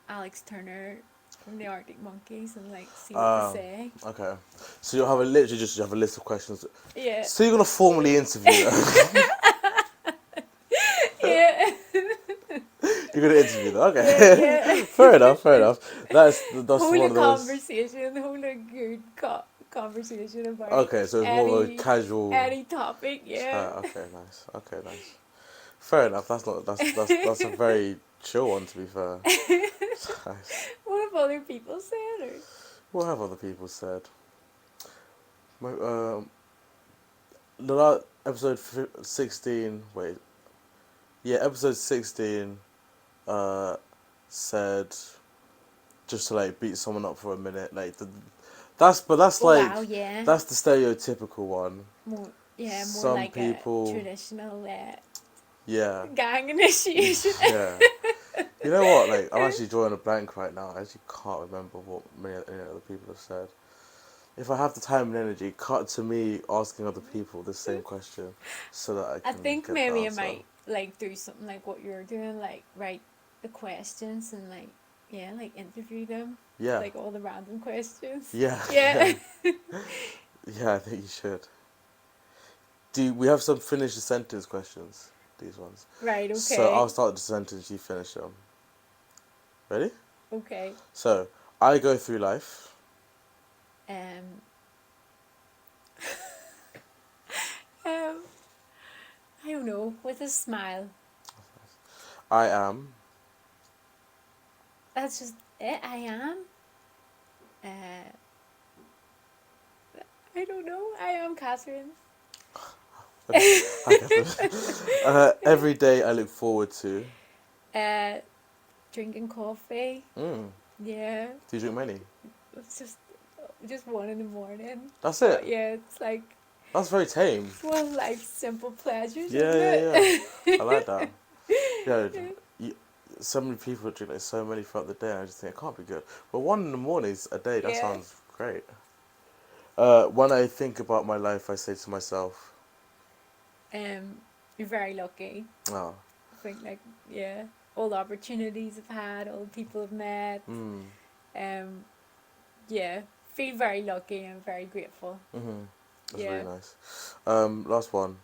Speaker 2: Alex Turner from the Arctic Monkeys?" and like see what they say.
Speaker 1: Okay. So you'll have you have a list of questions.
Speaker 2: Yeah.
Speaker 1: So you're gonna formally interview them.
Speaker 2: Yeah.
Speaker 1: You're gonna interview them. Okay.
Speaker 2: Yeah.
Speaker 1: Fair enough. That's
Speaker 2: Hold
Speaker 1: one
Speaker 2: a
Speaker 1: of those.
Speaker 2: conversation, hold a good conversation about
Speaker 1: Okay, so it's more of a casual
Speaker 2: any topic, yeah.
Speaker 1: chat. Okay, nice. Fair enough. That's a very chill one, to be fair. Nice.
Speaker 2: What have other people said? Or?
Speaker 1: What have other people said? The last episode 16. Wait, yeah, episode 16. Said just to like beat someone up for a minute. Like that's like
Speaker 2: Wow, yeah.
Speaker 1: that's the stereotypical one.
Speaker 2: More
Speaker 1: Some
Speaker 2: like
Speaker 1: people,
Speaker 2: a traditional
Speaker 1: yeah,
Speaker 2: gang initiation.
Speaker 1: yeah. You know what? Like I'm actually drawing a blank right now. I actually can't remember what any other people have said. If I have the time and energy, cut to me asking other people the same question, so that I can.
Speaker 2: I think
Speaker 1: get
Speaker 2: maybe
Speaker 1: the
Speaker 2: I
Speaker 1: answer.
Speaker 2: might like do something like what you're doing, like write the questions and like interview them.
Speaker 1: Yeah.
Speaker 2: Like all the random questions.
Speaker 1: Yeah.
Speaker 2: Yeah.
Speaker 1: Yeah, I think you should. We have some finish the sentence questions? These ones.
Speaker 2: Right. Okay.
Speaker 1: So I'll start the sentence. You finish them. Ready?
Speaker 2: Okay.
Speaker 1: So I go through life.
Speaker 2: I don't know, with a smile.
Speaker 1: I am.
Speaker 2: That's just it. I am. I don't know. I am Katherine.
Speaker 1: Every day I look forward to.
Speaker 2: Drinking coffee. Yeah.
Speaker 1: Do you drink many?
Speaker 2: It's just one in the morning.
Speaker 1: That's it.
Speaker 2: But yeah, it's like
Speaker 1: That's very tame.
Speaker 2: it's one of life's simple pleasures.
Speaker 1: Yeah. I like that. Yeah. so many people drink like so many throughout the day, and I just think it can't be good. But one in the mornings a day, that
Speaker 2: Yeah.
Speaker 1: sounds great. When I think about my life, I say to myself,
Speaker 2: Um, you're very lucky.
Speaker 1: oh,
Speaker 2: I think like yeah, all the opportunities I've had, all the people I've met.
Speaker 1: mm,
Speaker 2: Um, yeah, feel very lucky and very grateful.
Speaker 1: mm-hmm. That's really
Speaker 2: Yeah.
Speaker 1: nice. Last one.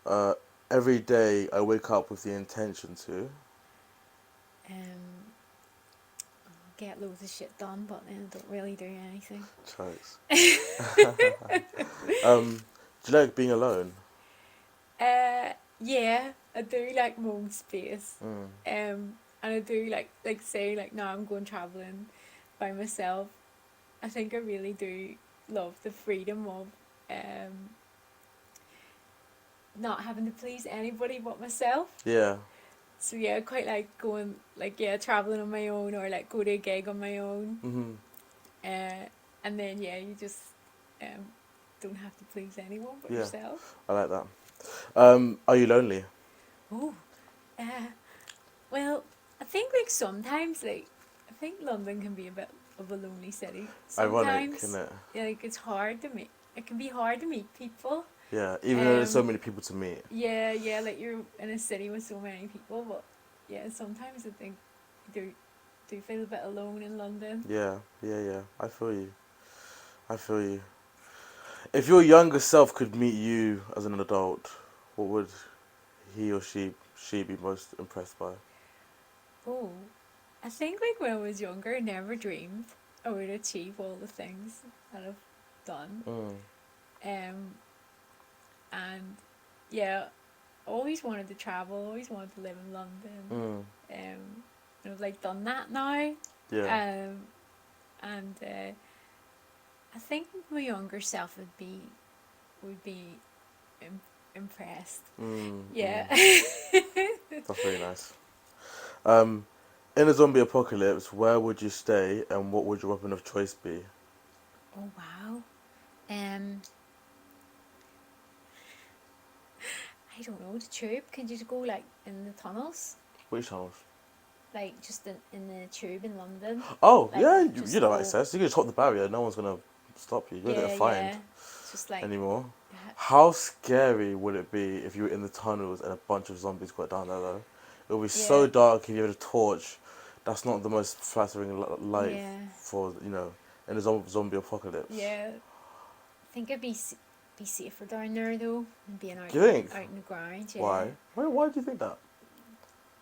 Speaker 1: Uh, every day I wake up with the intention to.
Speaker 2: Um, get loads of shit done, but then don't really do anything.
Speaker 1: Jokes. Do you like being alone?
Speaker 2: Yeah, I do like my own space.
Speaker 1: Mm.
Speaker 2: And I do like say like now I'm going traveling by myself. I think I really do love the freedom of um not having to please anybody but myself.
Speaker 1: Yeah.
Speaker 2: So yeah, I quite like going like yeah traveling on my own or like go to a gig on my own.
Speaker 1: Mm-hmm.
Speaker 2: And then yeah, you just um don't have to please anyone but
Speaker 1: Yeah.
Speaker 2: yourself.
Speaker 1: I like that. Are you lonely?
Speaker 2: Oh, well, I think like sometimes like I think London can be a bit of a lonely city.
Speaker 1: Ironic,
Speaker 2: Sometimes
Speaker 1: isn't it?
Speaker 2: yeah, like it's hard to meet. It can be hard to meet people.
Speaker 1: Yeah. Even though there's so
Speaker 2: Um,
Speaker 1: many people to meet.
Speaker 2: yeah, like you're in a city with so many people, but yeah, sometimes I think you do feel a bit alone in London.
Speaker 1: Yeah. I feel you. I feel you. If your younger self could meet you as an adult, what would he or she be most impressed by?
Speaker 2: Oh, I think like when I was younger, I never dreamed I would achieve all the things that I've done.
Speaker 1: Mm.
Speaker 2: Um, and yeah, always wanted to travel, always wanted to live in London.
Speaker 1: Mm.
Speaker 2: And I've like done that now.
Speaker 1: Yeah.
Speaker 2: And I think my younger self would be impressed. Yeah.
Speaker 1: That's really nice. Um, in a zombie apocalypse, where would you stay and what would your weapon of choice be?
Speaker 2: Oh wow. Um, I don't know, the tube. Could you go like in the tunnels?
Speaker 1: Which tunnels?
Speaker 2: Like just in the tube in London?
Speaker 1: Oh,
Speaker 2: Like
Speaker 1: yeah,
Speaker 2: just
Speaker 1: you know
Speaker 2: go.
Speaker 1: access. You can just hop the barrier. No one's going to stop you. You won't get
Speaker 2: Yeah,
Speaker 1: fined
Speaker 2: yeah. Just like
Speaker 1: anymore. How scary would it be if you were in the tunnels and a bunch of zombies got down there, though? It would be so
Speaker 2: yeah,
Speaker 1: dark if you had a torch. That's not the most flattering light
Speaker 2: yeah,
Speaker 1: for, in a zombie apocalypse.
Speaker 2: yeah. I think I'd be safer down there though, than being
Speaker 1: Do you think?
Speaker 2: out in the ground. Yeah.
Speaker 1: Why? Why do you think that?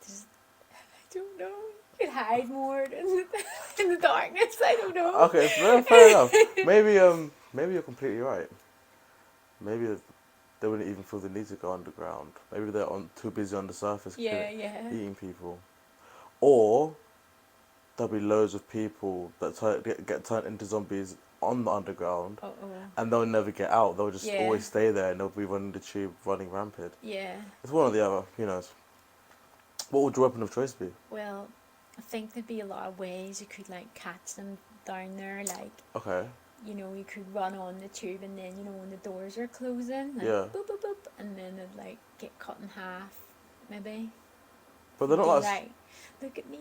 Speaker 2: Just, I don't know. You could hide more in the darkness. I don't know.
Speaker 1: Okay, fair enough. Maybe you're completely right. Maybe they wouldn't even feel the need to go underground. Maybe they're too busy on the surface
Speaker 2: Yeah, yeah,
Speaker 1: eating people. Or there'll be loads of people that get turned into zombies on the underground,
Speaker 2: oh,
Speaker 1: and they'll never get out. They'll just
Speaker 2: yeah,
Speaker 1: always stay there, and they'll be running the tube, running rampant.
Speaker 2: yeah.
Speaker 1: It's one or the other, who knows. What would your weapon of choice be?
Speaker 2: Well, I think there'd be a lot of ways you could like catch them down there. Like
Speaker 1: Okay.
Speaker 2: you could run on the tube, and then when the doors are closing, like
Speaker 1: Yeah.
Speaker 2: boop boop boop, and then it'd like get cut in half, maybe.
Speaker 1: But they're not
Speaker 2: Be
Speaker 1: like...
Speaker 2: like, look at me,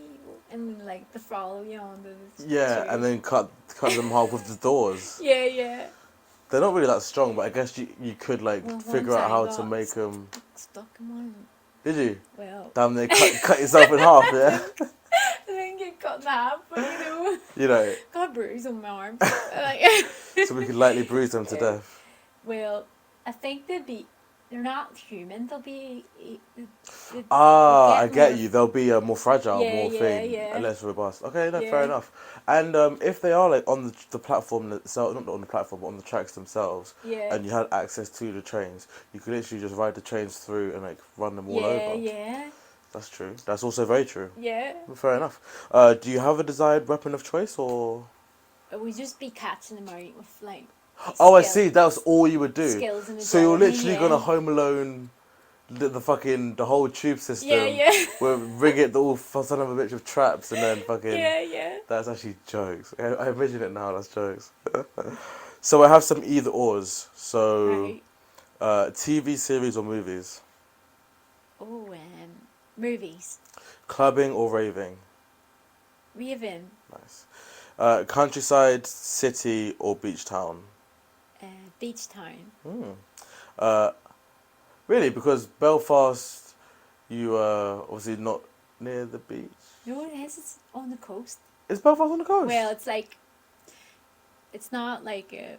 Speaker 2: and like to follow you on the
Speaker 1: Yeah,
Speaker 2: tube.
Speaker 1: and then cut them half with the doors.
Speaker 2: Yeah.
Speaker 1: They're not really that strong, but I guess you could like
Speaker 2: Well,
Speaker 1: figure
Speaker 2: once
Speaker 1: out
Speaker 2: I
Speaker 1: how
Speaker 2: got
Speaker 1: to make them.
Speaker 2: stuck in one.
Speaker 1: Did you?
Speaker 2: Well,
Speaker 1: Damn, they cut yourself in half, yeah.
Speaker 2: I didn't get cut in half, but
Speaker 1: You know,
Speaker 2: got a bruise on my arm. Like,
Speaker 1: so we could lightly bruise them to death.
Speaker 2: well, I think they're not human. They'll be.
Speaker 1: I get you. They'll be a more fragile,
Speaker 2: Yeah,
Speaker 1: more
Speaker 2: yeah,
Speaker 1: thing,
Speaker 2: yeah.
Speaker 1: and less robust. Okay, no,
Speaker 2: Yeah.
Speaker 1: fair enough. And if they are like on the platform itself, not on the platform, but on the tracks themselves,
Speaker 2: Yeah.
Speaker 1: and you had access to the trains, you could literally just ride the trains through and like run them all over.
Speaker 2: Yeah.
Speaker 1: That's true. That's also very true.
Speaker 2: Yeah.
Speaker 1: Fair enough. Do you have a desired weapon of choice, or?
Speaker 2: It would just be catching them out with like.
Speaker 1: Oh, I see. That's all you would do.
Speaker 2: Skills and
Speaker 1: So you're
Speaker 2: agility,
Speaker 1: literally
Speaker 2: yeah.
Speaker 1: gonna Home Alone the whole tube system.
Speaker 2: Yeah.
Speaker 1: We'll rig it all son of a bitch with traps and then fucking.
Speaker 2: Yeah.
Speaker 1: That's actually jokes. I imagine it now. That's jokes. So I have some either ors. So,
Speaker 2: Right.
Speaker 1: TV series or movies.
Speaker 2: Oh, movies.
Speaker 1: Clubbing or raving?
Speaker 2: Raving.
Speaker 1: Nice. Countryside, city, or beach town?
Speaker 2: Beach town.
Speaker 1: Hmm. Uh, really? Because Belfast, you are obviously not near the beach.
Speaker 2: No, it is. It's on the coast.
Speaker 1: Is Belfast on the coast?
Speaker 2: Well, it's like, it's not like a,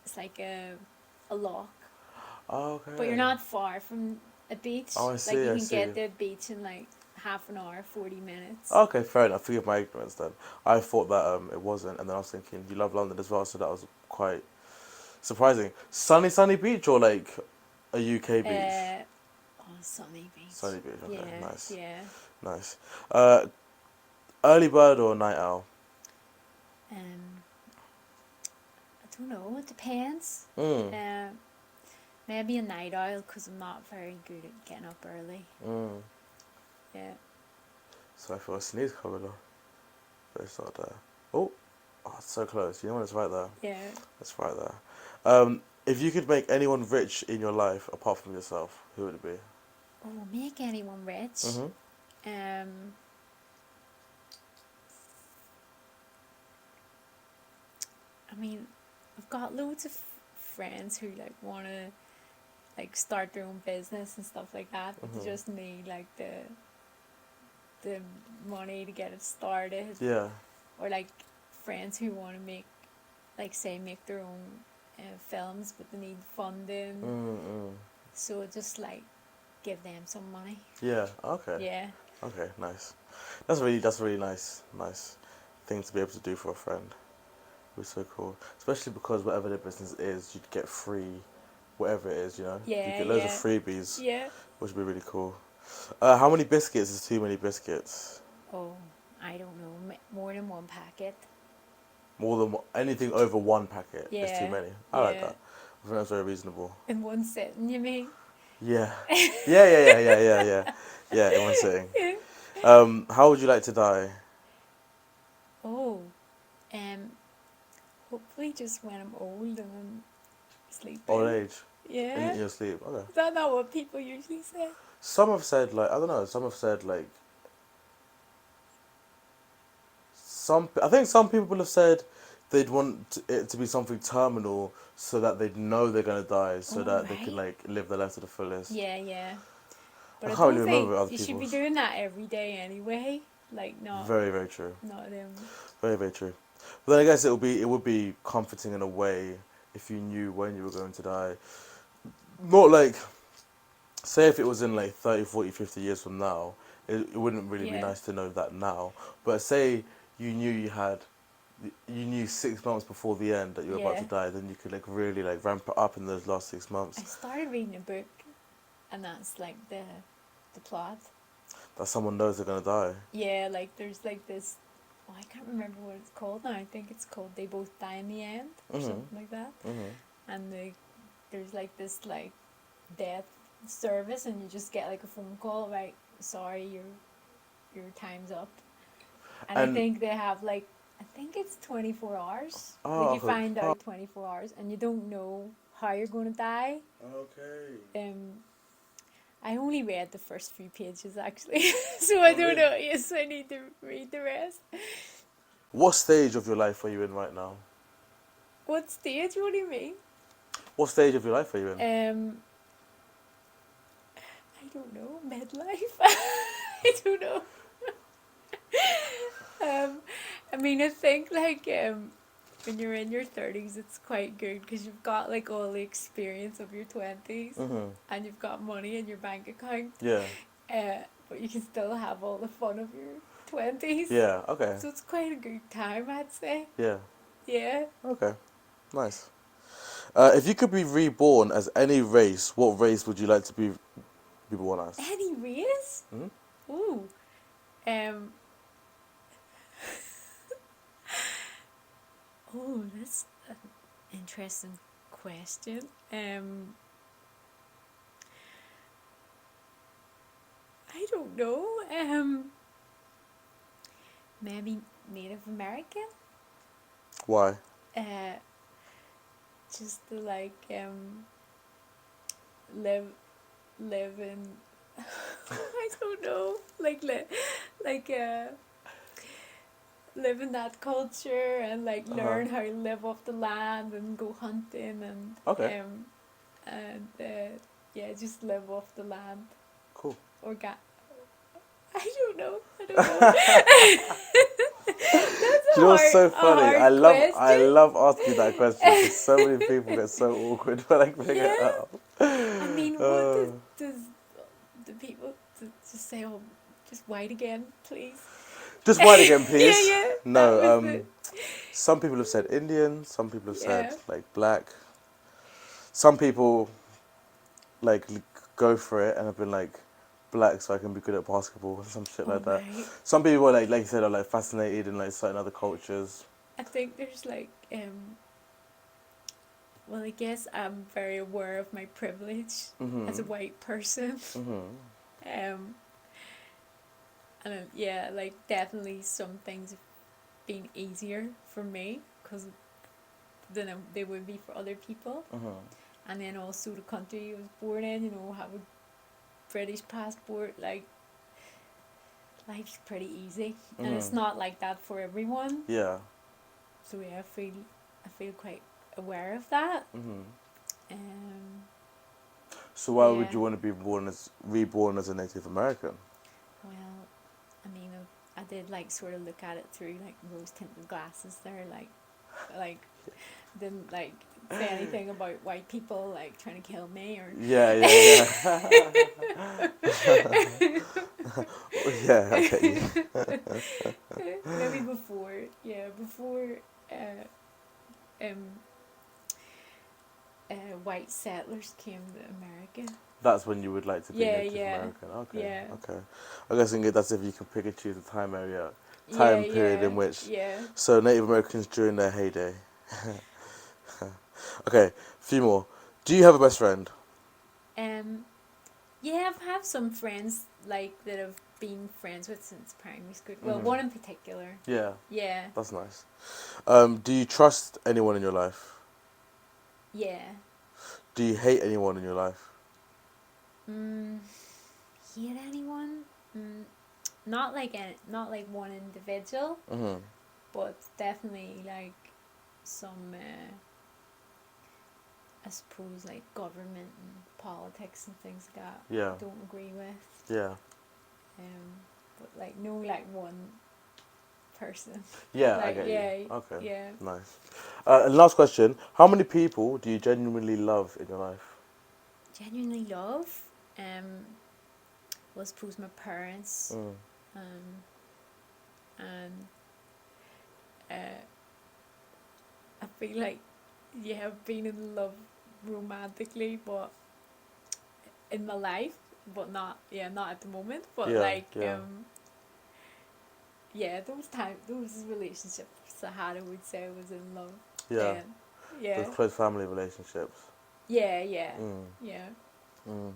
Speaker 2: it's like a lock.
Speaker 1: Oh, okay.
Speaker 2: But you're not far from a beach.
Speaker 1: Oh, I
Speaker 2: Like
Speaker 1: see,
Speaker 2: you
Speaker 1: I
Speaker 2: can
Speaker 1: see.
Speaker 2: get to the beach in like half an hour, 40 minutes.
Speaker 1: Okay, fair enough. Forgive my ignorance then. I thought that it wasn't, and then I was thinking you love London as well, so that was quite surprising. Sunny beach or like a UK beach?
Speaker 2: Sunny beach.
Speaker 1: Sunny beach. Okay,
Speaker 2: Yeah,
Speaker 1: nice,
Speaker 2: yeah.
Speaker 1: nice. Early bird or night owl?
Speaker 2: Um, I don't know. It depends.
Speaker 1: Mm.
Speaker 2: Maybe a night owl because I'm not very good at getting up early.
Speaker 1: Mm.
Speaker 2: Yeah.
Speaker 1: So I feel a sneeze coming on, but it's not there. Oh, it's so close. You know what? It's right there.
Speaker 2: Yeah.
Speaker 1: It's right there. If you could make anyone rich in your life apart from yourself, who would it be?
Speaker 2: Oh, make anyone rich.
Speaker 1: Mhm.
Speaker 2: I mean, I've got loads of friends who like want to like start their own business and stuff like that, but they just need like the money to get it started.
Speaker 1: Yeah.
Speaker 2: Or like friends who want to make, like say, make their own films, but they need funding. So just like give them some money.
Speaker 1: Yeah. Okay.
Speaker 2: Yeah.
Speaker 1: Okay. Nice. That's really nice thing to be able to do for a friend. It was so cool, especially because whatever their business is, you'd get free, whatever it is. You know.
Speaker 2: Yeah.
Speaker 1: You get loads of freebies,
Speaker 2: Yeah.
Speaker 1: which would be really cool. How many biscuits is too many biscuits?
Speaker 2: Oh, I don't know. More than one packet.
Speaker 1: More than anything over one packet is too
Speaker 2: Yeah.
Speaker 1: many. I like
Speaker 2: Yeah.
Speaker 1: that. I think that's very reasonable.
Speaker 2: In one sitting, you mean?
Speaker 1: Yeah. Yeah, in one sitting. How would you like to die?
Speaker 2: Oh, hopefully just when I'm old and I'm sleeping.
Speaker 1: Old age?
Speaker 2: Yeah.
Speaker 1: In your sleep? Okay.
Speaker 2: Is that not what people usually say?
Speaker 1: Some have said, like, I don't know, some have said, like, I think some people have said they'd want it to be something terminal so that they'd know they're going to die, so that they can, like, live their life to the fullest.
Speaker 2: Yeah, yeah. But I
Speaker 1: can't
Speaker 2: don't
Speaker 1: really
Speaker 2: think
Speaker 1: remember other
Speaker 2: you should be
Speaker 1: people's.
Speaker 2: doing that every day anyway. Like, not.
Speaker 1: Very, very true.
Speaker 2: Not
Speaker 1: Very, very true. But then I guess it would be comforting in a way if you knew when you were going to die. Not like, say if it was in like 30, 40, 50 years from now, it wouldn't really be nice to know that now. But say you knew 6 months before the end that you were about to die, then you could like really like ramp it up in those last 6 months.
Speaker 2: I started reading a book, and that's like the plot.
Speaker 1: That someone knows they're gonna die.
Speaker 2: Yeah, like there's like this. Oh, I can't remember what it's called now. I think it's called They Both Die in the End or something like that. And there's like this like death service, and you just get like a phone call, right? Sorry, your time's up. And I think they have like, I think it's 24 hours.
Speaker 1: Oh,
Speaker 2: like you find out 24 hours, and you don't know how you're going to die.
Speaker 1: Okay.
Speaker 2: I only read the first few pages actually, so I don't know. Yes, I need to read the rest.
Speaker 1: What stage of your life are you in right now?
Speaker 2: What stage? What do you mean?
Speaker 1: What stage of your life are you in?
Speaker 2: I don't know. Midlife. I don't know. I mean, I think like when you're in your 30s, it's quite good because you've got like all the experience of your 20s, and you've got money in your bank account.
Speaker 1: Yeah.
Speaker 2: But you can still have all the fun of your 20s.
Speaker 1: Yeah, okay.
Speaker 2: So it's quite a good time, I'd say.
Speaker 1: Yeah.
Speaker 2: Yeah.
Speaker 1: Okay. Nice. If you could be reborn as any race, what race would you like to be born as?
Speaker 2: Any race? Ooh. Oh, that's an interesting question. I don't know. Maybe Native American?
Speaker 1: Why?
Speaker 2: Just to like live in I don't know. Like live in that culture and like
Speaker 1: Uh-huh.
Speaker 2: learn how to live off the land and go hunting
Speaker 1: Okay,
Speaker 2: and yeah, just live off the land.
Speaker 1: cool.
Speaker 2: I don't know. I don't know. That's
Speaker 1: Do you know what's so
Speaker 2: a
Speaker 1: funny? I
Speaker 2: hard
Speaker 1: love I
Speaker 2: question.
Speaker 1: love asking that question because so many people get so awkward when I bring it
Speaker 2: Yeah.
Speaker 1: up.
Speaker 2: I mean, what
Speaker 1: Uh,
Speaker 2: does the people just say? Oh, just white again, please.
Speaker 1: just white again,
Speaker 2: Yeah,
Speaker 1: please.
Speaker 2: yeah. That
Speaker 1: No,
Speaker 2: was the
Speaker 1: some people have said Indian, some people have said
Speaker 2: yeah.
Speaker 1: like black. Some people like go for it and have been like black so I can be good at basketball and some shit
Speaker 2: All
Speaker 1: like that.
Speaker 2: right.
Speaker 1: Some people are like you said are like fascinated in like certain other cultures.
Speaker 2: I think there's like well, I guess I'm very aware of my privilege as a
Speaker 1: Mhm.
Speaker 2: white person.
Speaker 1: Mhm.
Speaker 2: Um, and yeah, like definitely some things have been easier for me because than they would be for other people.
Speaker 1: Mhm.
Speaker 2: And then also the country I was born in, have a British passport, like life's pretty easy, and it's
Speaker 1: Mhm.
Speaker 2: not like that for everyone.
Speaker 1: Yeah.
Speaker 2: So yeah, I feel quite aware of that.
Speaker 1: Mhm.
Speaker 2: Um,
Speaker 1: So why would
Speaker 2: yeah.
Speaker 1: you want to be reborn as a Native American?
Speaker 2: Well, I mean, I did like sort of look at it through like rose tinted glasses there, like didn't like say anything about white people like trying to kill me or
Speaker 1: Yeah, yeah, yeah. Yeah, I get you.
Speaker 2: maybe before uh, um white settlers came to America.
Speaker 1: That's when you would like to be
Speaker 2: Yeah,
Speaker 1: Native
Speaker 2: yeah,
Speaker 1: American. Okay,
Speaker 2: yeah,
Speaker 1: okay. I guess that's if you can pick and choose a
Speaker 2: yeah,
Speaker 1: time period
Speaker 2: yeah,
Speaker 1: in which.
Speaker 2: yeah.
Speaker 1: So Native Americans during their heyday. Okay, few more. Do you have a best friend?
Speaker 2: Um, yeah, I've have some friends like that I've been friends with since primary school. Well,
Speaker 1: Mhm.
Speaker 2: one in particular.
Speaker 1: Yeah,
Speaker 2: Yeah,
Speaker 1: that's nice. Do you trust anyone in your life?
Speaker 2: yeah.
Speaker 1: Do you hate anyone in your life?
Speaker 2: Mm, hate anyone? Mm, not like one individual,
Speaker 1: Mhm.
Speaker 2: but definitely like some. I suppose like government and politics and things like that.
Speaker 1: Yeah.
Speaker 2: I don't agree with.
Speaker 1: Yeah.
Speaker 2: But like no like one person.
Speaker 1: Yeah, I
Speaker 2: Like
Speaker 1: get you.
Speaker 2: yeah,
Speaker 1: Okay,
Speaker 2: yeah.
Speaker 1: nice. And last question: how many people do you genuinely love in your life?
Speaker 2: Genuinely love. Well, I suppose my parents.
Speaker 1: Mm.
Speaker 2: Um, and uh, I feel like yeah, I've been in love romantically, but in my life, but not at the moment. But
Speaker 1: Yeah,
Speaker 2: like
Speaker 1: yeah,
Speaker 2: yeah, those relationships I had, I would say I was in love
Speaker 1: yeah.
Speaker 2: then.
Speaker 1: Those
Speaker 2: Yeah,
Speaker 1: close family relationships.
Speaker 2: yeah, yeah,
Speaker 1: Mm.
Speaker 2: yeah,
Speaker 1: Mm.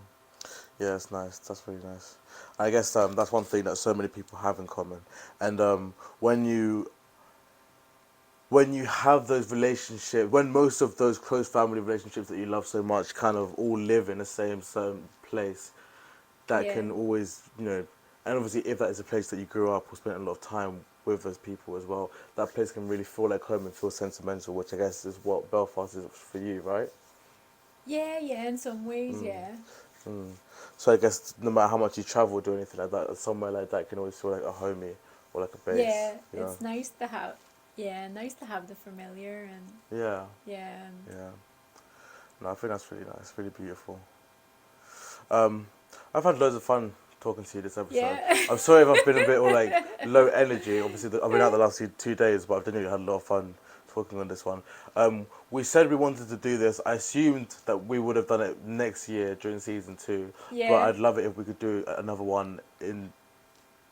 Speaker 1: Yeah, it's nice. That's really nice. I guess that's one thing that so many people have in common. And when you have those relationships, when most of those close family relationships that you love so much kind of all live in the same certain place, that
Speaker 2: yeah,
Speaker 1: can always, and obviously if that is a place that you grew up or spent a lot of time with those people as well, that place can really feel like home and feel sentimental, which I guess is what Belfast is for you, right?
Speaker 2: yeah, yeah. In some ways,
Speaker 1: Mm.
Speaker 2: yeah,
Speaker 1: Mm. So I guess no matter how much you travel or anything like that, somewhere like that can always feel like a homey or like a base,
Speaker 2: yeah. It's nice to have the familiar and
Speaker 1: Yeah,
Speaker 2: yeah, and
Speaker 1: yeah. No, I think that's really nice, really beautiful. Um, I've had loads of fun talking to you this episode.
Speaker 2: yeah,
Speaker 1: I'm sorry if I've been a bit all like low energy. Obviously, I've been out the last 2 days, but I've genuinely had a lot of fun talking on this one. We said we wanted to do this. I assumed that we would have done it next year during season 2, but
Speaker 2: yeah.
Speaker 1: I'd love it if we could do another one in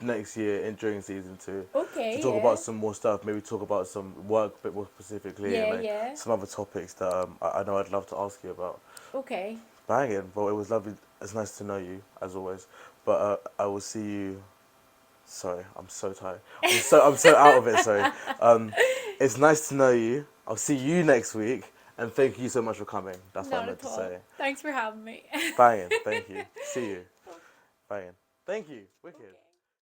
Speaker 1: next year in during season 2 to
Speaker 2: Okay,
Speaker 1: talk about
Speaker 2: yeah,
Speaker 1: some more stuff. Maybe talk about some work a bit more specifically and
Speaker 2: yeah,
Speaker 1: like
Speaker 2: yeah.
Speaker 1: some other topics that I know I'd love to ask you about.
Speaker 2: Okay.
Speaker 1: Banging. Well, it was lovely. It's nice to know you as always. But I will see you. Sorry, I'm so tired. I'm so out of it. Sorry. Um, it's nice to know you. I'll see you next week, and thank you so much for coming. That's what I
Speaker 2: Not
Speaker 1: meant
Speaker 2: at
Speaker 1: to
Speaker 2: all.
Speaker 1: say.
Speaker 2: Thanks for having me.
Speaker 1: Banging. Thank you. See you. Fine. Thank you. Wicked.
Speaker 2: Okay.